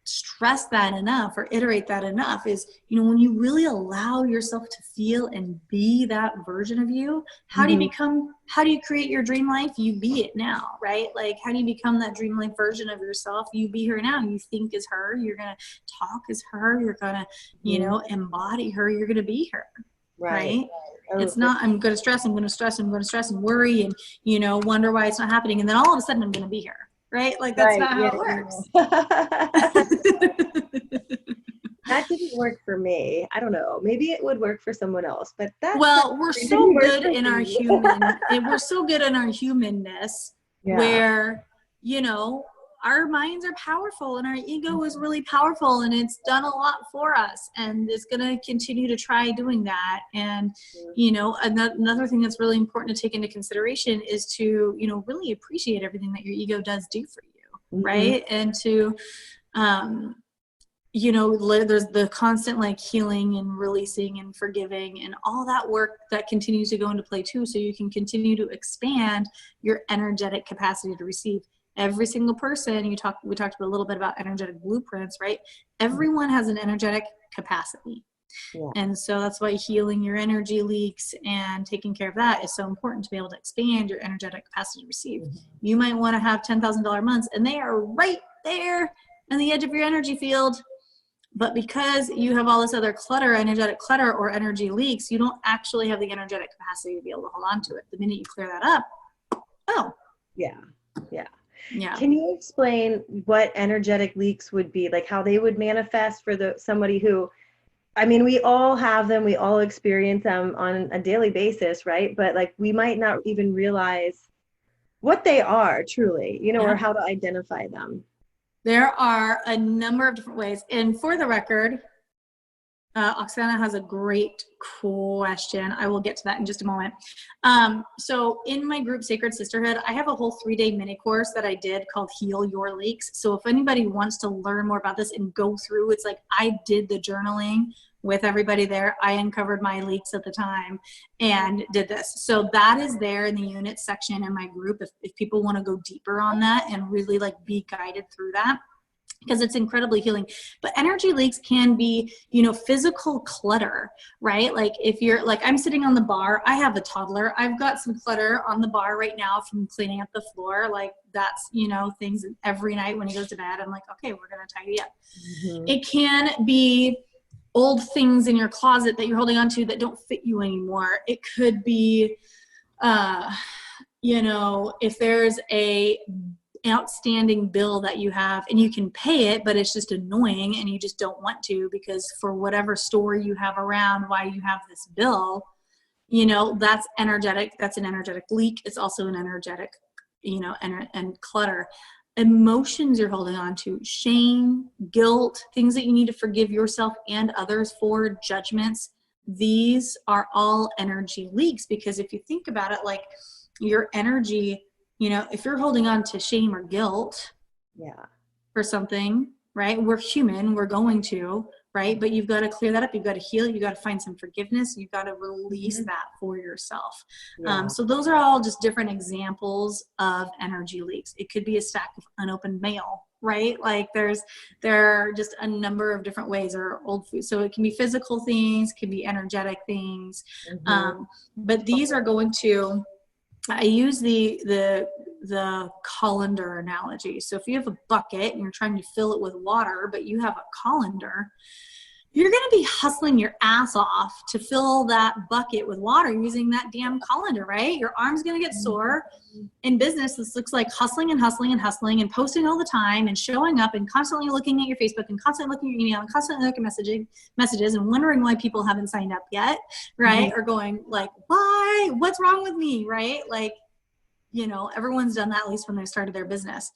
stress that enough or iterate that enough is, when you really allow yourself to feel and be that version of you, how do you create your dream life? You be it now, right? Like, how do you become that dream life version of yourself? You be her now. You think as her, you're going to talk as her, you're going to, embody her, you're going to be her. Right? It's not, I'm going to stress and worry and, wonder why it's not happening. And then all of a sudden I'm going to be here. Right? Like that's not how it works. That didn't work for me. I don't know. Maybe it would work for someone else, but we're so good in our we're so good in our humanness where, our minds are powerful and our ego is really powerful and it's done a lot for us and it's going to continue to try doing that. And, another thing that's really important to take into consideration is to, really appreciate everything that your ego does do for you. Right. And to, there's the constant like healing and releasing and forgiving and all that work that continues to go into play too. So you can continue to expand your energetic capacity to receive. Every single person, we talked a little bit about energetic blueprints, right? Everyone has an energetic capacity. Yeah. And so that's why healing your energy leaks and taking care of that is so important, to be able to expand your energetic capacity to receive. You might want to have $10,000 months, and they are right there on the edge of your energy field. But because you have all this other clutter, energetic clutter or energy leaks, you don't actually have the energetic capacity to be able to hold on to it. The minute you clear that up, oh. Yeah. Yeah. Yeah. Can you explain what energetic leaks would be, like how they would manifest for somebody who, I mean, we all have them, we all experience them on a daily basis, right? But like we might not even realize what they are truly, you know, or how to identify them. There are a number of different ways. And for the record, Oksana has a great question. I will get to that in just a moment. So in my group Sacred Sisterhood, I have a whole 3-day mini course that I did called Heal Your Leaks. So if anybody wants to learn more about this and go through, it's like I did the journaling with everybody there. I uncovered my leaks at the time and did this. So that is there in the unit section in my group if people want to go deeper on that and really like be guided through that, because it's incredibly healing. But energy leaks can be, you know, physical clutter, right? Like if you're like, I'm sitting on the bar, I have a toddler, I've got some clutter on the bar right now from cleaning up the floor. Like that's, you know, things every night when he goes to bed, I'm like, okay, we're going to tidy up. It can be old things in your closet that you're holding on to that don't fit you anymore. It could be, you know, if there's a outstanding bill that you have and you can pay it, but it's just annoying and you just don't want to because for whatever story you have around why you have this bill, you know, that's energetic. That's an energetic leak. It's also an energetic, you know, and clutter. Emotions you're holding on to, shame, guilt, things that you need to forgive yourself and others for, judgments. These are all energy leaks, because if you think about it, like your energy, you know, if you're holding on to shame or guilt for something, right? We're human, we're going to, right? But you've got to clear that up. You've got to heal. You've got to find some forgiveness. You've got to release that for yourself. So those are all just different examples of energy leaks. It could be a stack of unopened mail, right? Like there are just a number of different ways, or old food. So it can be physical things, can be energetic things. But these are going to, I use the colander analogy. So if you have a bucket and you're trying to fill it with water, but you have a colander, you're going to be hustling your ass off to fill that bucket with water using that damn colander, right? Your arm's going to get sore. In business, this looks like hustling and hustling and hustling and posting all the time and showing up and constantly looking at your Facebook and constantly looking at your email and constantly looking at messages and wondering why people haven't signed up yet, right? Or going like, why? What's wrong with me, right? Like, you know, everyone's done that at least when they started their business.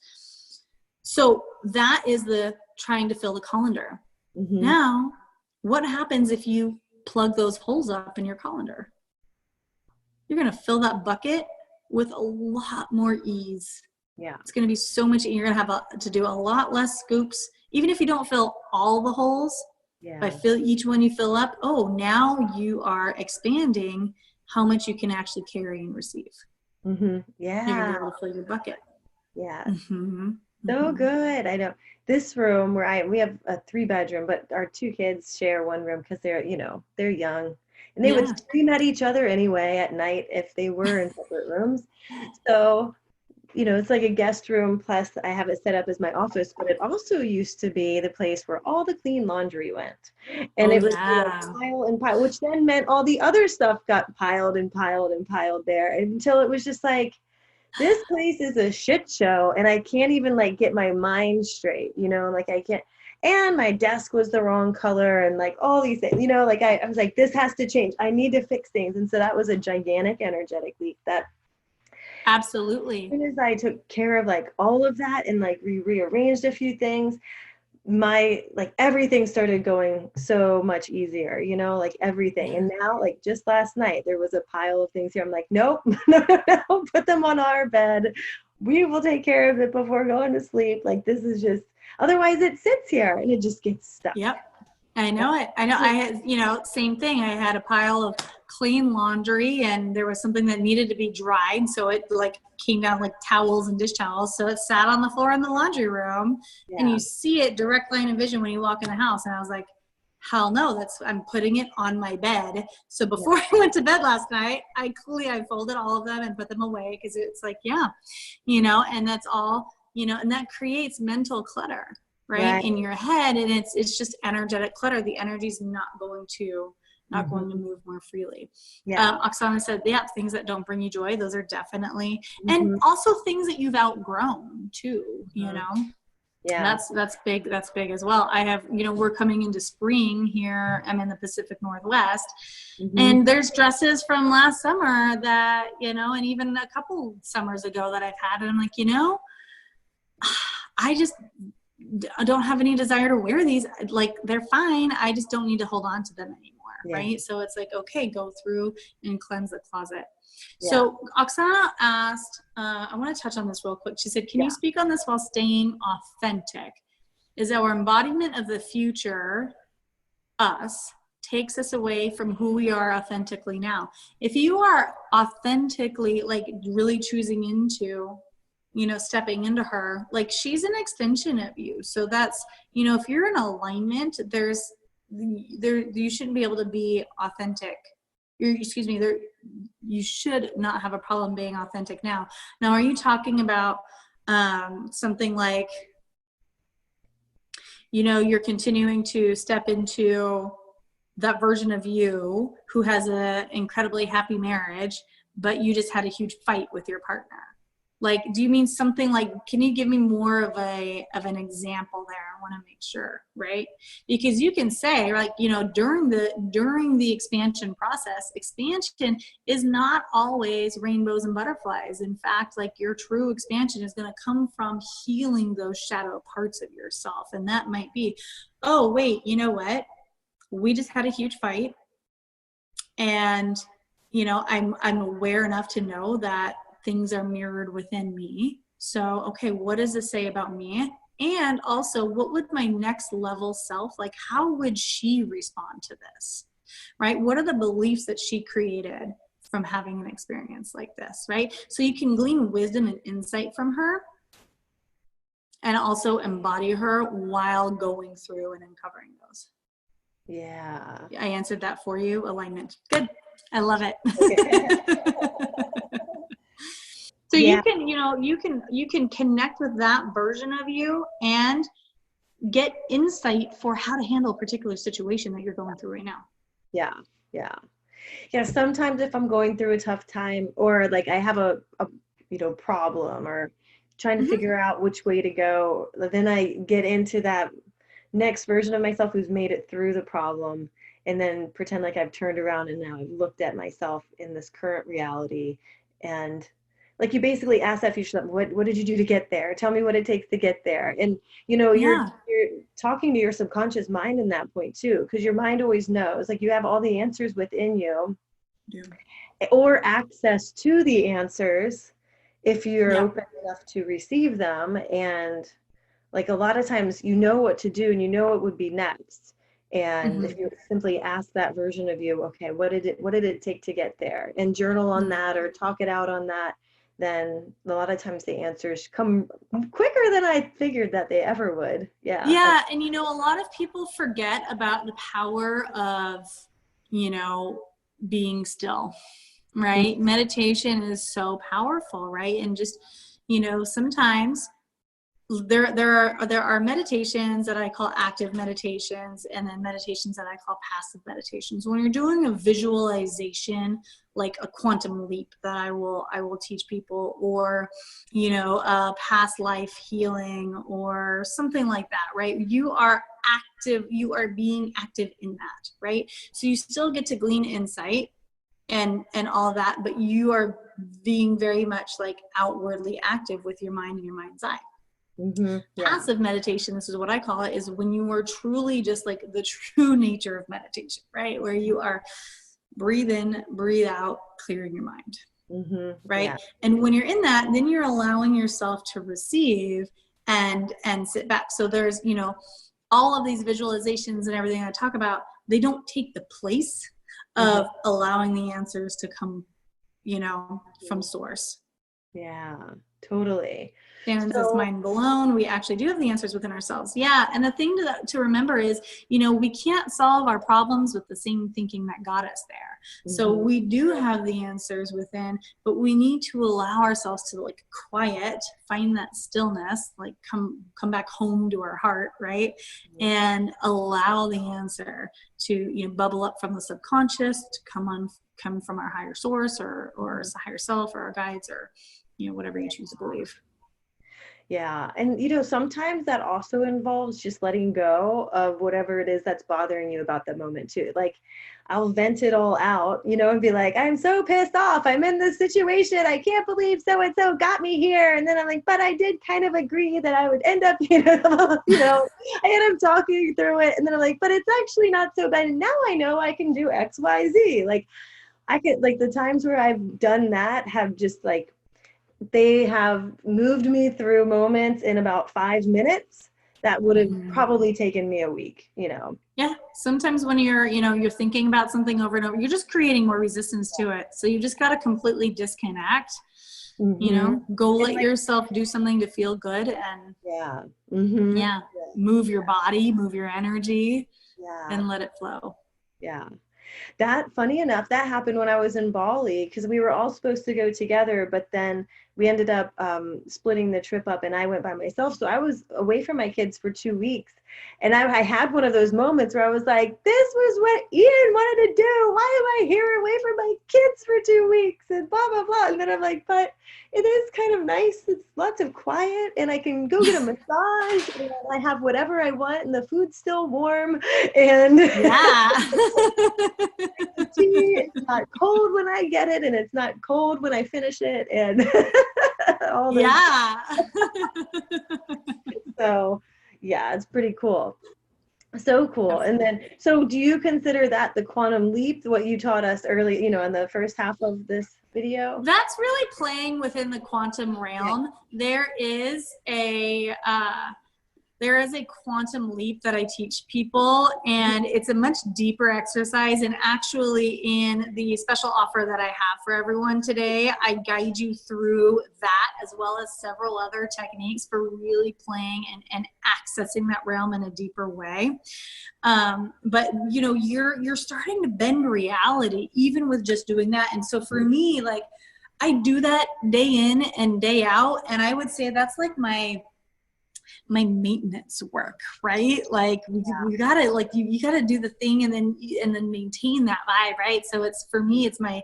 So that is the trying to fill the colander. Now, what happens if you plug those holes up in your colander? You're going to fill that bucket with a lot more ease. It's going to be so much, you're going to have to do a lot less scoops. Even if you don't fill all the holes, by each one you fill up, now you are expanding how much you can actually carry and receive. You're going to be able to fill your bucket. So good. I know this room where we have a 3-bedroom, but our 2 kids share one room because they're, you know, they're young, and they would scream at each other anyway at night if they were in separate rooms. So, you know, it's like a guest room, plus I have it set up as my office, but it also used to be the place where all the clean laundry went. And it was pile and pile, which then meant all the other stuff got piled and piled and piled there until it was just like, this place is a shit show, and I can't even like get my mind straight, you know, like I can't, and my desk was the wrong color and like all these things, you know, like I was like, this has to change. I need to fix things. And so that was a gigantic energetic leak that absolutely, as soon as I took care of like all of that and like rearranged a few things, my like everything started going so much easier, you know, like everything. And now, like just last night, there was a pile of things here. I'm like, nope, no, put them on our bed. We will take care of it before going to sleep. Like this is just, otherwise it sits here and it just gets stuck. I know it. I know. I had, you know, same thing. I had a pile of clean laundry and there was something that needed to be dried. So it like came down like towels and dish towels. So it sat on the floor in the laundry room and you see it direct line of vision when you walk in the house. And I was like, Hell no, I'm putting it on my bed. So before I went to bed last night, I folded all of them and put them away, because it's like, yeah, and that's all, and that creates mental clutter, right, in your head. And it's just energetic clutter. The energy's not going to move more freely. Oksana said, things that don't bring you joy, those are definitely, and also things that you've outgrown too, that's big. That's big as well. I have, we're coming into spring here. I'm in the Pacific Northwest, and there's dresses from last summer that, and even a couple summers ago that I've had, and I'm like, I just don't have any desire to wear these. Like, they're fine. I just don't need to hold on to them anymore. Right. So it's like, okay, go through and cleanse the closet. So Oksana asked, I want to touch on this real quick. She said, can you speak on this while staying authentic? Is our embodiment of the future us takes us away from who we are authentically now. If you are authentically, like, really choosing into, stepping into her, like, she's an extension of you. So that's, if you're in alignment, you shouldn't be able to be authentic. You should not have a problem being authentic now. Now, are you talking about something like, you're continuing to step into that version of you who has an incredibly happy marriage, but you just had a huge fight with your partner? Like, do you mean something like, can you give me more of an example there? I want to make sure, right? Because you can say, like, during the expansion process, expansion is not always rainbows and butterflies. In fact, like, your true expansion is going to come from healing those shadow parts of yourself. And that might be, oh, wait, you know what? We just had a huge fight. And, I'm aware enough to know that things are mirrored within me. So, okay, what does this say about me? And also, what would my next level self, like, how would she respond to this, right? What are the beliefs that she created from having an experience like this, right? So you can glean wisdom and insight from her, and also embody her while going through and uncovering those. Yeah. I answered that for you. Alignment. Good. I love it. So you can connect with that version of you and get insight for how to handle a particular situation that you're going through right now. Yeah. Sometimes if I'm going through a tough time, or like I have a problem, or trying to figure out which way to go, then I get into that next version of myself who's made it through the problem, and then pretend like I've turned around and now I've looked at myself in this current reality. And like, you basically ask that future self, what did you do to get there? Tell me what it takes to get there. And you're talking to your subconscious mind in that point too, because your mind always knows, like, you have all the answers within you, or access to the answers if you're open enough to receive them. And like, a lot of times what to do, and what would be next. And if you simply ask that version of you, okay, what did it take to get there, and journal on that, or talk it out on that, then a lot of times the answers come quicker than I figured that they ever would. Yeah. And a lot of people forget about the power of being still, right? Meditation is so powerful, right? And just sometimes there are meditations that I call active meditations, and then meditations that I call passive meditations. When you're doing a visualization, like a quantum leap that I will teach people, or past life healing, or something like that, right? You are being active in that, right? So you still get to glean insight and all of that, but you are being very much like outwardly active with your mind and your mind's eye. Passive meditation, this is what I call it, is when you are truly just like the true nature of meditation, right? Where you are breathe in, breathe out, clearing your mind, right? And when you're in that, then you're allowing yourself to receive and sit back. So there's, all of these visualizations and everything I talk about, they don't take the place of allowing the answers to come, from source. Yeah, totally. Shannon's So, mind blown. We actually do have the answers within ourselves. Yeah. And the thing to remember is, we can't solve our problems with the same thinking that got us there. So mhm, we do have the answers within, but we need to allow ourselves to like quiet, find that stillness, like come back home to our heart, right? And allow the answer to, bubble up from the subconscious, to come from our higher source or higher self or our guides or, whatever you choose to believe. yeah. And, sometimes that also involves just letting go of whatever it is that's bothering you about the moment too. Like, I'll vent it all out, and be like, I'm so pissed off. I'm in this situation. I can't believe so-and-so got me here. And then I'm like, but I did kind of agree that I would end up, I end up talking through it. And then I'm like, but it's actually not so bad. And now I know I can do X, Y, Z. Like, I could, like, the times where I've done that have just like, they have moved me through moments in about 5 minutes that would have probably taken me a week. Yeah. Sometimes when you're thinking about something over and over, you're just creating more resistance to it. So you just got to completely disconnect, go let yourself do something to feel good and Yeah. Mm-hmm. yeah, move your body, move your energy Yeah. and let it flow. Yeah. That, funny enough, that happened when I was in Bali, because we were all supposed to go together, but then we ended up splitting the trip up and I went by myself. So I was away from my kids for 2 weeks. And I had one of those moments where I was like, this was what Ian wanted to do. Why am I here away from my kids for 2 weeks? And blah, blah, blah. And then I'm like, but it is kind of nice. It's lots of quiet and I can go get a massage and I have whatever I want and the food's still warm. And Yeah. the tea, it's not cold when I get it and it's not cold when I finish it. And all those. Yeah. So yeah, it's pretty cool. So cool. And then, so do you consider that the quantum leap, what you taught us early, in the first half of this video? That's really playing within the quantum realm. Yeah. There is a quantum leap that I teach people, and it's a much deeper exercise. And actually in the special offer that I have for everyone today, I guide you through that as well as several other techniques for really playing and accessing that realm in a deeper way. But you're starting to bend reality even with just doing that. And so for me, like, I do that day in and day out. And I would say that's like my maintenance work, right? Like we gotta, like, you gotta do the thing and then maintain that vibe, right? So for me, it's my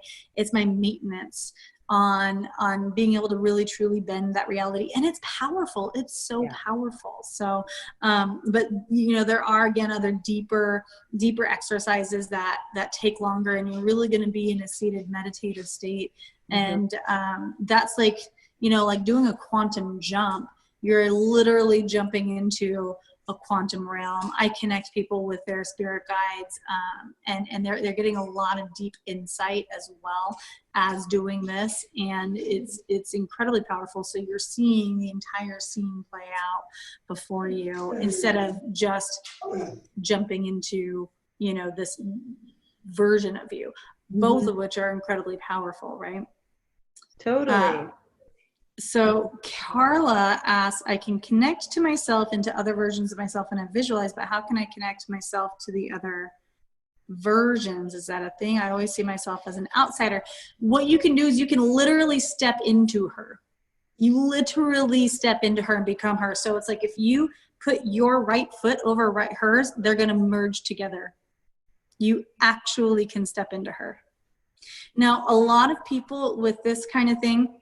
maintenance on being able to really truly bend that reality. And it's powerful. It's so powerful. So, but there are, again, other deeper exercises that take longer, and you're really going to be in a seated meditative state. And that's like, like doing a quantum jump. You're literally jumping into a quantum realm. I connect people with their spirit guides, and they're getting a lot of deep insight as well as doing this, and it's incredibly powerful. So you're seeing the entire scene play out before you instead of just jumping into this version of you, both of which are incredibly powerful, right? Totally. So Carla asks, I can connect to myself into other versions of myself and I visualize, but how can I connect myself to the other versions? Is that a thing? I always see myself as an outsider. What you can do is you can literally step into her. You literally step into her and become her. So it's like if you put your right foot over hers, they're going to merge together. You actually can step into her. Now, a lot of people with this kind of thing,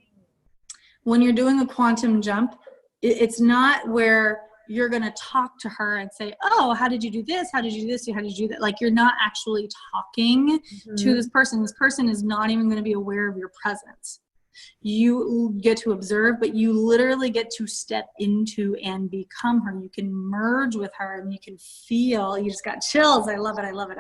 when you're doing a quantum jump, it's not where you're going to talk to her and say, oh, how did you do this? How did you do this? How did you do that? Like, you're not actually talking to this person. This person is not even going to be aware of your presence. You get to observe, but you literally get to step into and become her. You can merge with her and you can feel, you just got chills. I love it. I love it.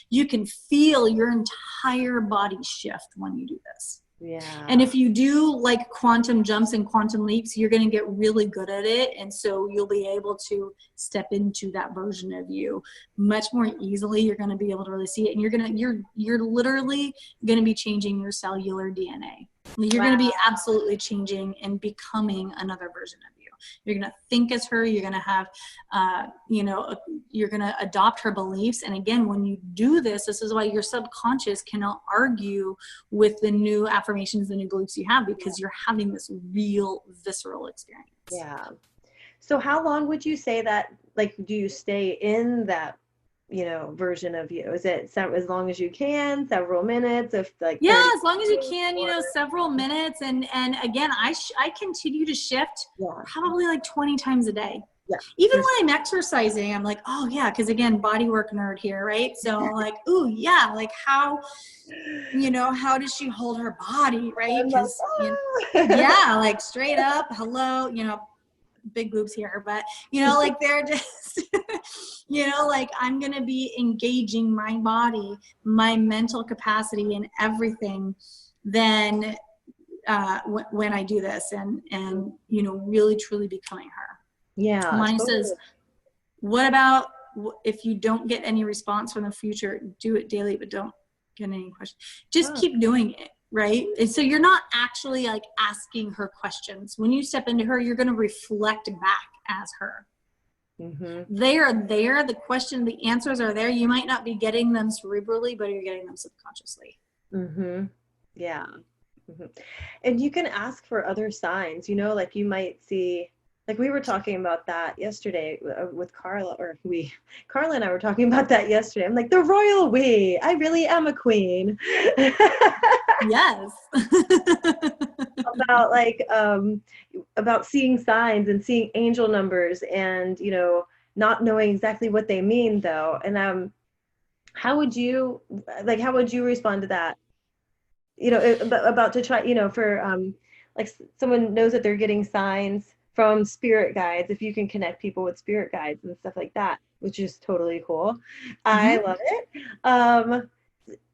You can feel your entire body shift when you do this. Yeah. And if you do like quantum jumps and quantum leaps, you're going to get really good at it. And so you'll be able to step into that version of you much more easily. You're going to be able to really see it. And you're literally going to be changing your cellular DNA. You're going to be absolutely changing and becoming another version of you. You're going to think as her. You're going to have, you're going to adopt her beliefs. And again, when you do this, this is why your subconscious cannot argue with the new affirmations, the new beliefs you have, because you're having this real visceral experience. Yeah. So how long would you say that, like, do you stay in that, version of you? Is it as long as you can, several minutes, if like, as long as you can, several minutes. And again, I continue to shift probably like 20 times a day. Yeah. Even when I'm exercising, I'm like, oh yeah. Cause again, bodywork nerd here. Right. So like, ooh, yeah. Like how does she hold her body? Right. Cause like straight up, hello, big boobs here, but like they're just, like I'm going to be engaging my body, my mental capacity and everything then, when I do this and, really truly becoming her. Yeah. Monty says, what about if you don't get any response from the future, do it daily, but don't get any questions. Just keep doing it. Right. And so you're not actually like asking her questions. When you step into her, you're going to reflect back as her. Mm-hmm. They are there. The answers are there. You might not be getting them cerebrally, but you're getting them subconsciously. Mm-hmm. Yeah. Mm-hmm. And you can ask for other signs, like you might see, like we were talking about that yesterday with Carla and I were talking about that yesterday. I'm like, the royal we, I really am a queen. Yes. about seeing signs and seeing angel numbers and, not knowing exactly what they mean though. And, how would you respond to that? About to try, for, like someone knows that they're getting signs from spirit guides, if you can connect people with spirit guides and stuff like that, which is totally cool. Mm-hmm. I love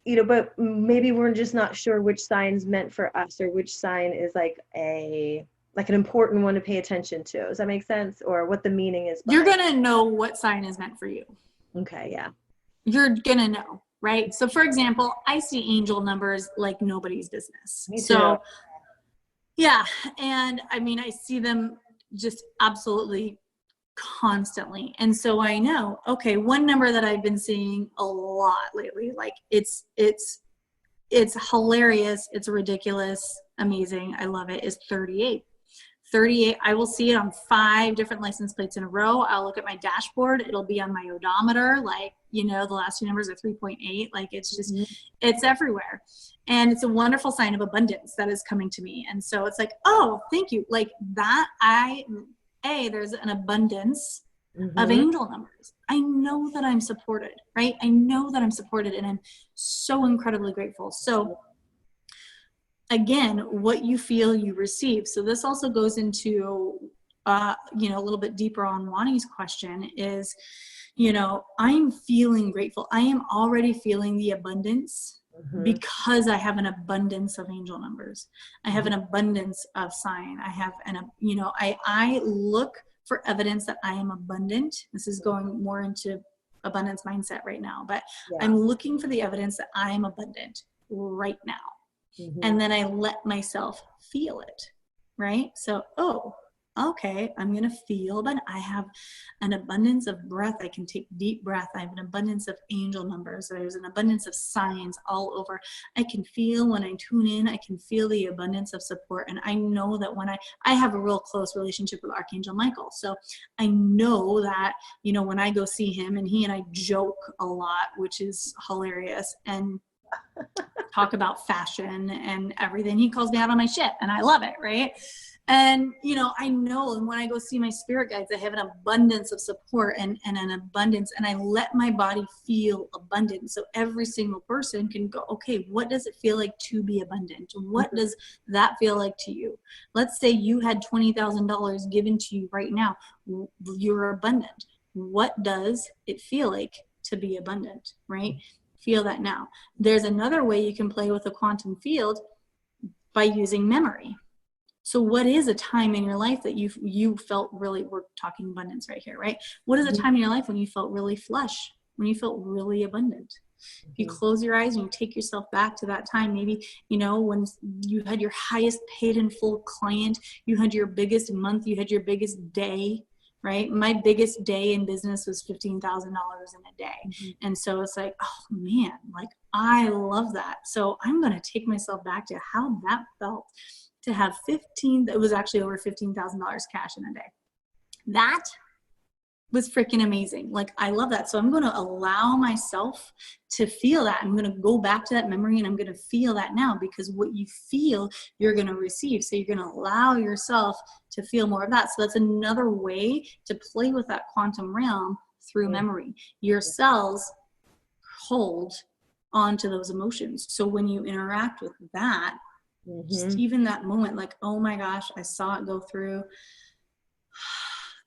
it. But maybe we're just not sure which sign's meant for us or which sign is like an important one to pay attention to. Does that make sense? Or what the meaning is? You're going to know what sign is meant for you. Okay. Yeah. You're going to know, right? So for example, I see angel numbers like nobody's business. Me too. So yeah. And I mean, I see them just absolutely constantly. And so I know, okay, one number that I've been seeing a lot lately, like it's hilarious. It's ridiculous. Amazing. I love it, is 38. 38. I will see it on 5 different license plates in a row. I'll look at my dashboard. It'll be on my odometer. Like, the last 2 numbers are 3.8. Like it's just, it's everywhere. And it's a wonderful sign of abundance that is coming to me. And so it's like, oh, thank you. Like that, there's an abundance of angel numbers. I know that I'm supported, right? I know that I'm supported and I'm so incredibly grateful. So again, what you feel you receive. So this also goes into, a little bit deeper on Wani's question is, I'm feeling grateful. I am already feeling the abundance because I have an abundance of angel numbers. I have an abundance of sign. I have I look for evidence that I am abundant. This is going more into abundance mindset right now, but I'm looking for the evidence that I am abundant right now. And then I let myself feel it, right? So, okay, I'm going to feel, but I have an abundance of breath. I can take deep breath. I have an abundance of angel numbers. There's an abundance of signs all over. I can feel when I tune in, I can feel the abundance of support. And I know that when I have a real close relationship with Archangel Michael. So I know that, when I go see him, and he and I joke a lot, which is hilarious, and talk about fashion and everything. He calls me out on my shit and I love it, right? And, I know, and when I go see my spirit guides, I have an abundance of support and an abundance, and I let my body feel abundant. So every single person can go, okay, what does it feel like to be abundant? What does that feel like to you? Let's say you had $20,000 given to you right now. You're abundant. What does it feel like to be abundant, right? Feel that now. There's another way you can play with the quantum field by using memory. So what is a time in your life that you felt really, we're talking abundance right here, right? What is a time in your life when you felt really flush, when you felt really abundant? If you close your eyes and you take yourself back to that time, maybe, you know, when you had your highest paid in full client, you had your biggest month, you had your biggest day, right? My biggest day in business was $15,000 in a day. And so it's like, oh man, like I love that. So I'm going to take myself back to how that felt to have it was actually over $15,000 cash in a day. That was freaking amazing. Like, I love that. So I'm going to allow myself to feel that. I'm going to go back to that memory and I'm going to feel that now, because what you feel, you're going to receive. So you're going to allow yourself to feel more of that. So that's another way to play with that quantum realm through memory. Your cells hold on to those emotions. So when you interact with that, just even that moment, like, oh my gosh, I saw it go through.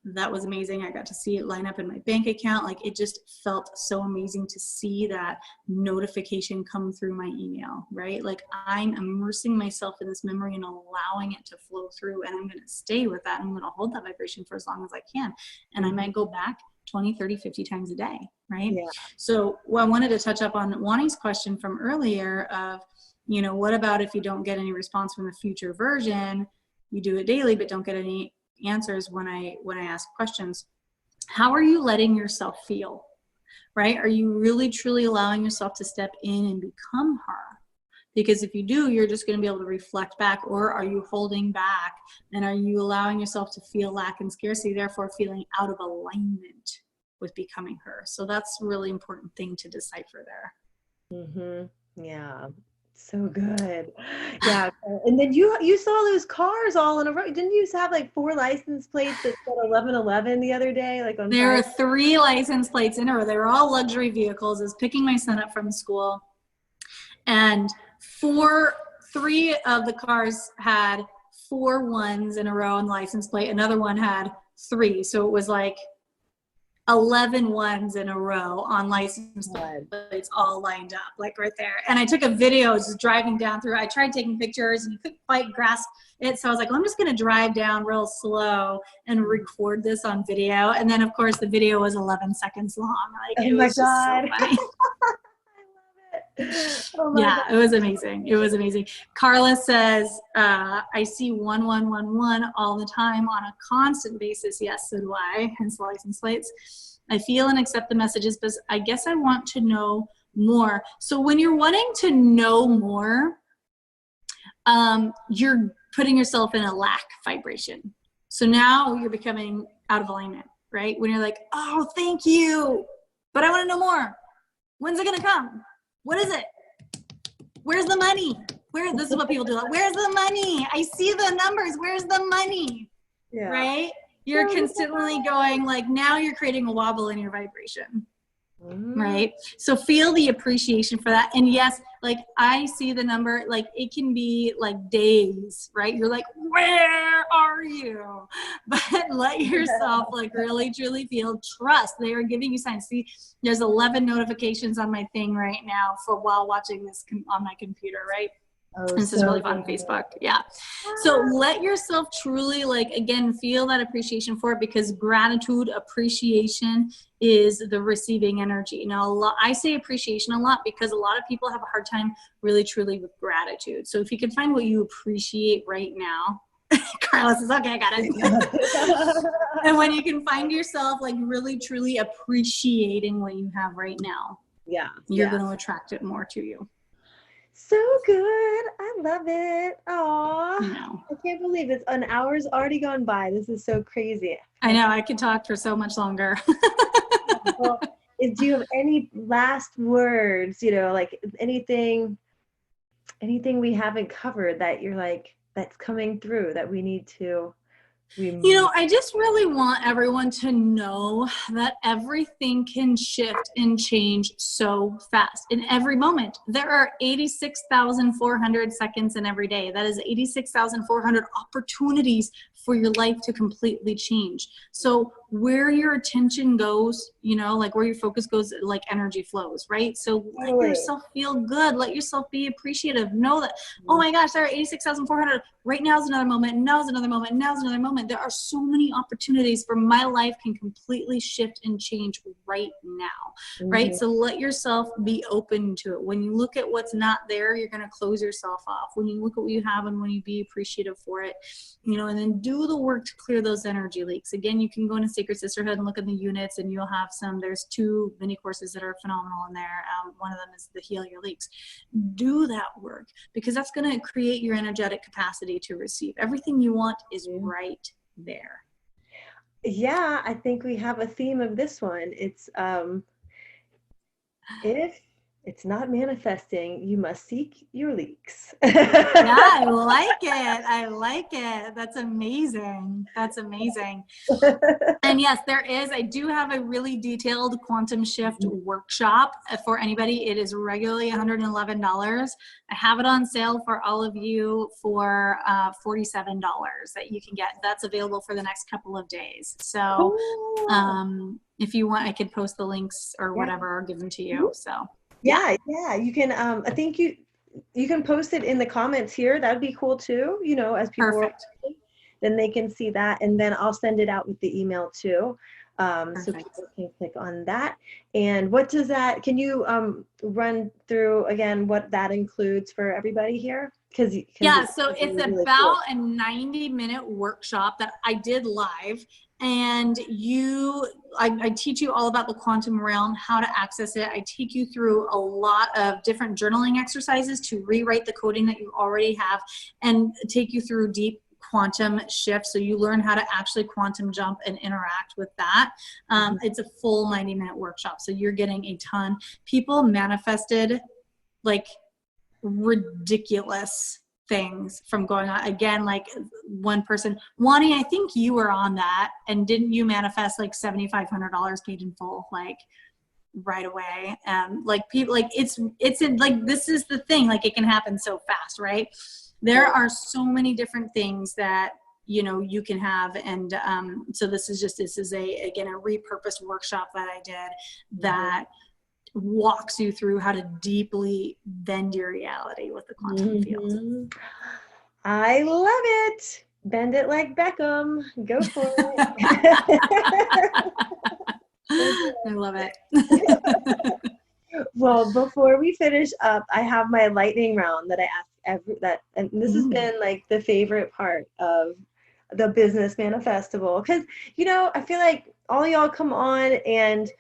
That was amazing. I got to see it line up in my bank account. Like, it just felt so amazing to see that notification come through my email, right? Like, I'm immersing myself in this memory and allowing it to flow through, and I'm going to stay with that. I'm going to hold that vibration for as long as I can. And I might go back 20, 30, 50 times a day, right? Yeah. So I wanted to touch up on Wani's question from earlier of, you know, what about if you don't get any response from the future version? You do it daily, but don't get any answers when I ask questions. How are you letting yourself feel, right? Are you really truly allowing yourself to step in and become her? Because if you do, you're just going to be able to reflect back. Or are you holding back, and are you allowing yourself to feel lack and scarcity, therefore feeling out of alignment with becoming her? So that's a really important thing to decipher there. Yeah. So good. Yeah. And then you saw those cars all in a row. Didn't you have like 4 license plates that said 1111 the other day? Like on there are 3 license plates in a row. They were all luxury vehicles. I was picking my son up from school, and 3 of the cars had 4 ones in a row on the license plate. Another one had 3. So it was like 11 ones in a row on license plates all lined up, like right there. And I took a video just driving down through. I tried taking pictures and you couldn't quite grasp it. So I was like, well, I'm just going to drive down real slow and record this on video. And then of course the video was 11 seconds long. Like, oh my God. So funny. Oh yeah, God. It was amazing. It was amazing. Carla says, I see 1111 all the time on a constant basis. Yes, so do I, hence the license plates. I feel and accept the messages, but I guess I want to know more. So when you're wanting to know more, you're putting yourself in a lack vibration. So now you're becoming out of alignment, right? When you're like, oh, thank you, but I want to know more. When's it going to come? What is it? Where's the money? This is what people do. Like, where's the money? I see the numbers. Where's the money? Yeah. Right? You're constantly going like, now you're creating a wobble in your vibration. Right? So feel the appreciation for that. And yes, like I see the number, like it can be like days, right? You're like, where are you? But let yourself like really truly feel trust. They are giving you signs. See, there's 11 notifications on my thing right now for while watching this on my computer, right? Oh, this is really fun on Facebook. Yeah. So let yourself truly, like, again, feel that appreciation for it, because gratitude, appreciation is the receiving energy. Now, I say appreciation a lot because a lot of people have a hard time really truly with gratitude. So if you can find what you appreciate right now, Carla says, okay, I got it. And when you can find yourself like really truly appreciating what you have right now, you're going to attract it more to you. So good. I love it. Aw. I can't believe it's an hour's already gone by. This is so crazy. I know. I could talk for so much longer. Well, do you have any last words, you know, like anything we haven't covered that you're like, that's coming through that we need to You know, I just really want everyone to know that everything can shift and change so fast in every moment. There are 86,400 seconds in every day. That is 86,400 opportunities for your life to completely change. So where your attention goes, like where your focus goes, like energy flows, right? So let yourself feel good. Let yourself be appreciative. Know that, oh my gosh, there are 86,400. Right now is another moment. Now is another moment. Now is another moment. There are so many opportunities for my life can completely shift and change right now, right? So let yourself be open to it. When you look at what's not there, you're going to close yourself off. When you look at what you have and when you be appreciative for it, and then do the work to clear those energy leaks. Again, you can go into Sacred Sisterhood and look at the units, and you'll have there's 2 mini courses that are phenomenal in there. One of them is the Heal Your Leaks. Do that work, because that's going to create your energetic capacity to receive. Everything you want is right there. Yeah, I think we have a theme of this one. It's if it's not manifesting, you must seek your leaks. Yeah, I like it. I like it. That's amazing. That's amazing. And yes, I do have a really detailed quantum shift workshop for anybody. It is regularly $111. I have it on sale for all of you for $47 that you can get. That's available for the next couple of days. So if you want, I could post the links or whatever, or give them to you. So yeah, you can, I think you can post it in the comments here. That'd be cool too, as people Perfect. Then they can see that, and then I'll send it out with the email too. So people can click on that. And what does that, can you run through again what that includes for everybody here? So it's really about a 90-minute workshop that I did live. And I teach you all about the quantum realm, how to access it. I take you through a lot of different journaling exercises to rewrite the coding that you already have, and take you through deep quantum shift, so you learn how to actually quantum jump and interact with that. It's a full 90-minute workshop, so you're getting a ton. People manifested like ridiculous things from going on. Again, like one person, Wani, I think you were on that, and didn't you manifest like $7,500 paid in full, like right away? Like people, like it's in, like, this is the thing, like it can happen so fast, right? There are so many different things that you can have, and so this is a repurposed workshop that I did that walks you through how to deeply bend your reality with the quantum field. I love it. Bend it like Beckham. Go for it. I love it. Well, before we finish up, I have my lightning round that I ask and this has been like the favorite part of the Business Manifestival, because I feel like all y'all come on and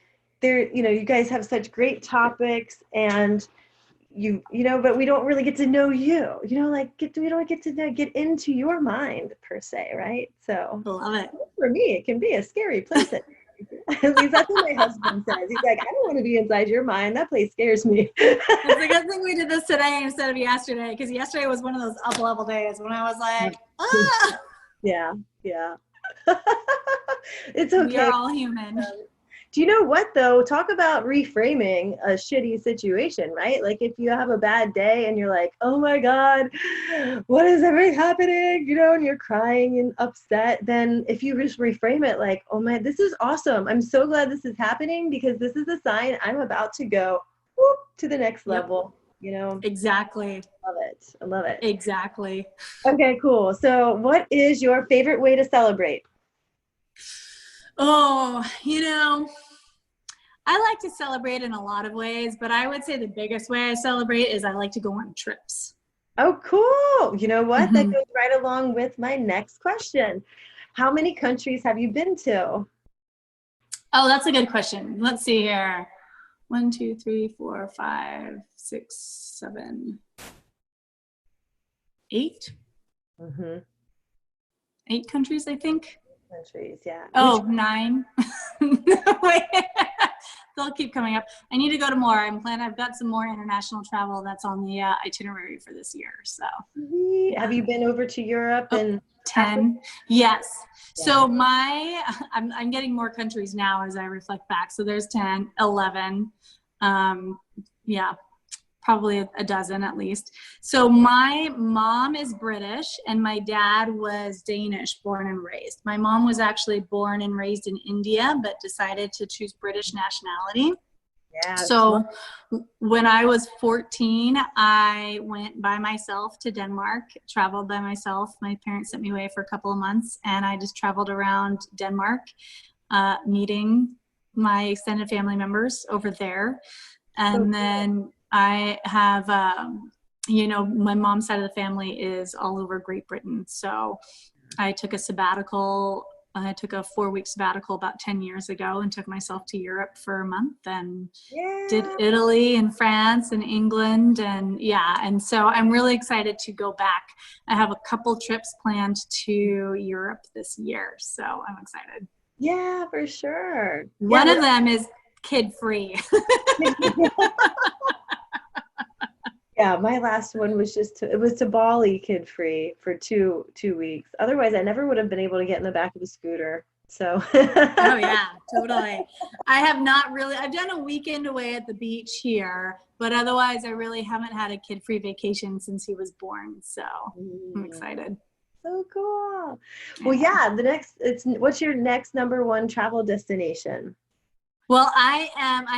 you guys have such great topics, and but we don't really get to know you. We don't get to get into your mind per se, right? So love it. For me, it can be a scary place. At least that's what my husband says. He's like, I don't want to be inside your mind. That place scares me. It's a good thing we did this today instead of yesterday, because yesterday was one of those up-level days when I was like, ah. Yeah. It's okay. We're all human. Do you know what, though? Talk about reframing a shitty situation, right? Like if you have a bad day and you're like, oh my God, what is everything happening? And you're crying and upset. Then if you just reframe it like, oh my, this is awesome. I'm so glad this is happening, because this is a sign I'm about to go to the next level. Exactly. I love it. Exactly. Okay, cool. So what is your favorite way to celebrate? Oh, I like to celebrate in a lot of ways, but I would say the biggest way I celebrate is I like to go on trips. Oh, cool. You know what? That goes right along with my next question. How many countries have you been to? Oh, that's a good question. Let's see here. 1, 2, 3, 4, 5, 6, 7, 8. 8 countries, I think. Countries, yeah. Oh, 9. Wait. They'll keep coming up. I need to go to more. I've got some more international travel that's on the itinerary for this year. So, have you been over to Europe and 10? Africa? Yes. Yeah. So I'm getting more countries now as I reflect back. So there's 10, 11. probably a dozen at least. So my mom is British and my dad was Danish, born and raised. My mom was actually born and raised in India, but decided to choose British nationality. Yeah. So when I was 14, I went by myself to Denmark, traveled by myself. My parents sent me away for a couple of months, and I just traveled around Denmark, meeting my extended family members over there. And then I have, my mom's side of the family is all over Great Britain. So I took a sabbatical. I took a 4-week sabbatical about 10 years ago and took myself to Europe for a month and did Italy and France and England. And so I'm really excited to go back. I have a couple trips planned to Europe this year. So I'm excited. Yeah, for sure. One of them is kid-free. Yeah, my last one was it was to Bali kid-free for two weeks. Otherwise, I never would have been able to get in the back of a scooter. So. Oh yeah, totally. I have not really, I've done a weekend away at the beach here, but otherwise I really haven't had a kid-free vacation since he was born. So I'm excited. So cool. Well, yeah, what's your next number one travel destination? Well, I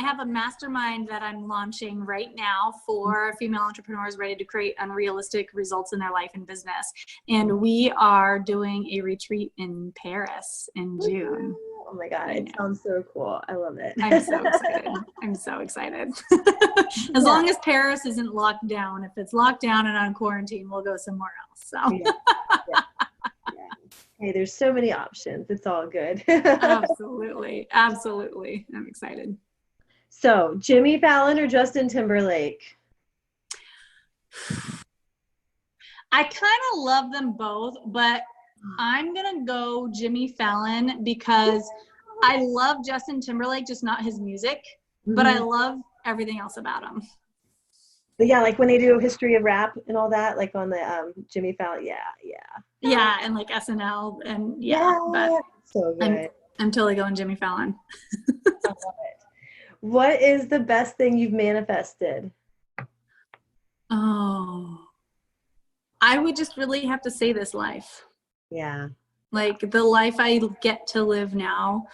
have a mastermind that I'm launching right now for female entrepreneurs ready to create unrealistic results in their life and business. And we are doing a retreat in Paris in June. Oh my God, it sounds so cool. I love it. I'm so excited. I'm so excited. As long as Paris isn't locked down. If it's locked down and on quarantine, we'll go somewhere else. So. Yeah. Hey, there's so many options. It's all good. Absolutely. Absolutely. I'm excited. So, Jimmy Fallon or Justin Timberlake? I kind of love them both, but I'm going to go Jimmy Fallon because I love Justin Timberlake, just not his music, but I love everything else about him. But yeah, like when they do History of Rap and all that, like on the Jimmy Fallon, yeah, and like SNL and but so good. I'm totally going Jimmy Fallon. I love it. What is the best thing you've manifested? Oh, I would just really have to say this life. Yeah. Like the life I get to live now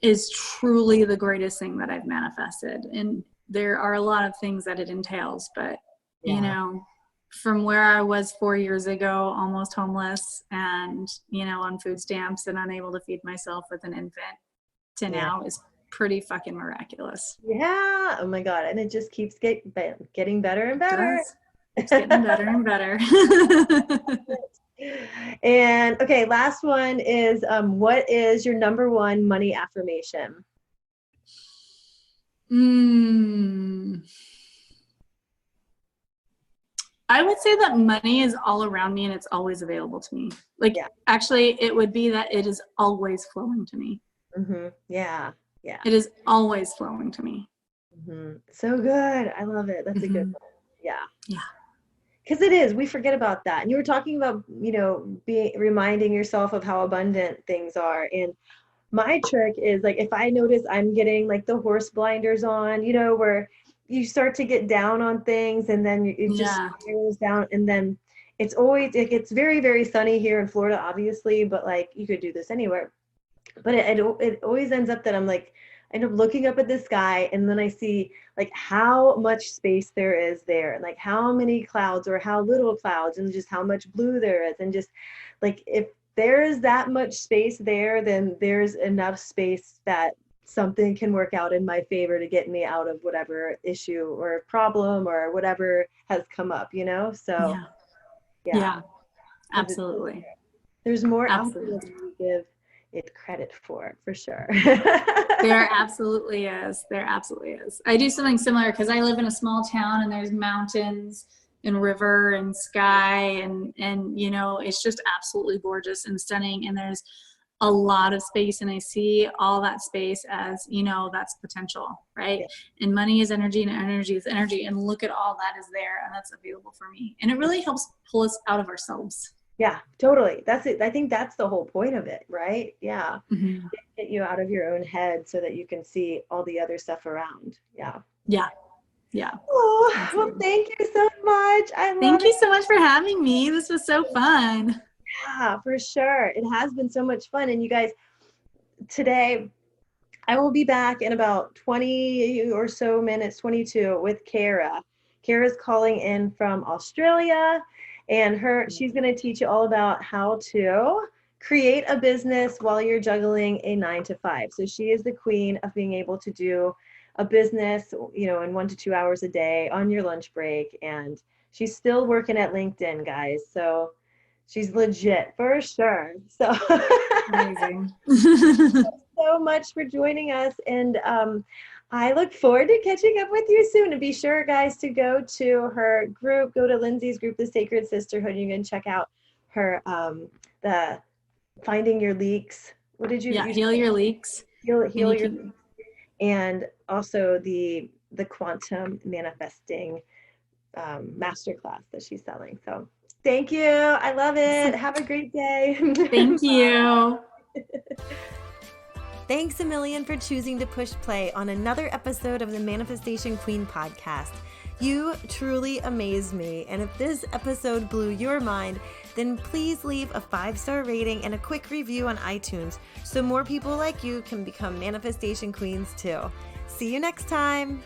is truly the greatest thing that I've manifested. And there are a lot of things that it entails, but from where I was 4 years ago, almost homeless and, on food stamps and unable to feed myself with an infant to now is pretty fucking miraculous. Yeah. Oh my God. And it just keeps getting better and better. It's getting better and better. And okay, last one is, what is your number one money affirmation? I would say that money is all around me and it's always available to me. Actually, it would be that it is always flowing to me. Yeah. It is always flowing to me. So good. I love it. That's a good one. Yeah. Because it is. We forget about that. And you were talking about, reminding yourself of how abundant things are. And my trick is like, if I notice I'm getting like the horse blinders on, where you start to get down on things and then it just spirals down. And then it gets very, very sunny here in Florida, obviously, but like you could do this anywhere. But it always ends up that I end up looking up at the sky and then I see like how much space there is there and like how many clouds or how little clouds and just how much blue there is. And just like, if there's that much space there, then there's enough space that something can work out in my favor to get me out of whatever issue or problem or whatever has come up, So yeah, absolutely. There's more out there than we give it credit for sure. There absolutely is. I do something similar because I live in a small town and there's mountains and river and sky and it's just absolutely gorgeous and stunning, and there's a lot of space, and I see all that space as that's potential, right? And money is energy and energy is energy, and look at all that is there and that's available for me, and it really helps pull us out of ourselves. Yeah, totally. That's it. I think that's the whole point of it, right? Yeah. Get you out of your own head so that you can see all the other stuff around. Yeah. Yeah. Oh, well, thank you so much. I love Thank you it. so much for having me. This was so fun. Yeah, for sure. It has been so much fun. And you guys, today I will be back in about 20 or so minutes, 22, with Kara. Kara's calling in from Australia, and she's going to teach you all about how to create a business while you're juggling a 9 to 5. So she is the queen of being able to do a business, in 1 to 2 hours a day on your lunch break. And she's still working at LinkedIn, guys. So she's legit for sure. So Amazing. so much for joining us, and I look forward to catching up with you soon. And be sure, guys, to go to her group, go to Lindsay's group, The Sacred Sisterhood. You can check out her the Finding Your Leaks. What did you? Yeah, Heal Your Leaks. Heal your leaks. And also the quantum manifesting masterclass that she's selling. So thank you. I love it. Have a great day. Thank you. Thanks a million for choosing to push play on another episode of the Manifestation Queen podcast. You truly amaze me, and if this episode blew your mind, then please leave a 5-star rating and a quick review on iTunes so more people like you can become manifestation queens too. See you next time.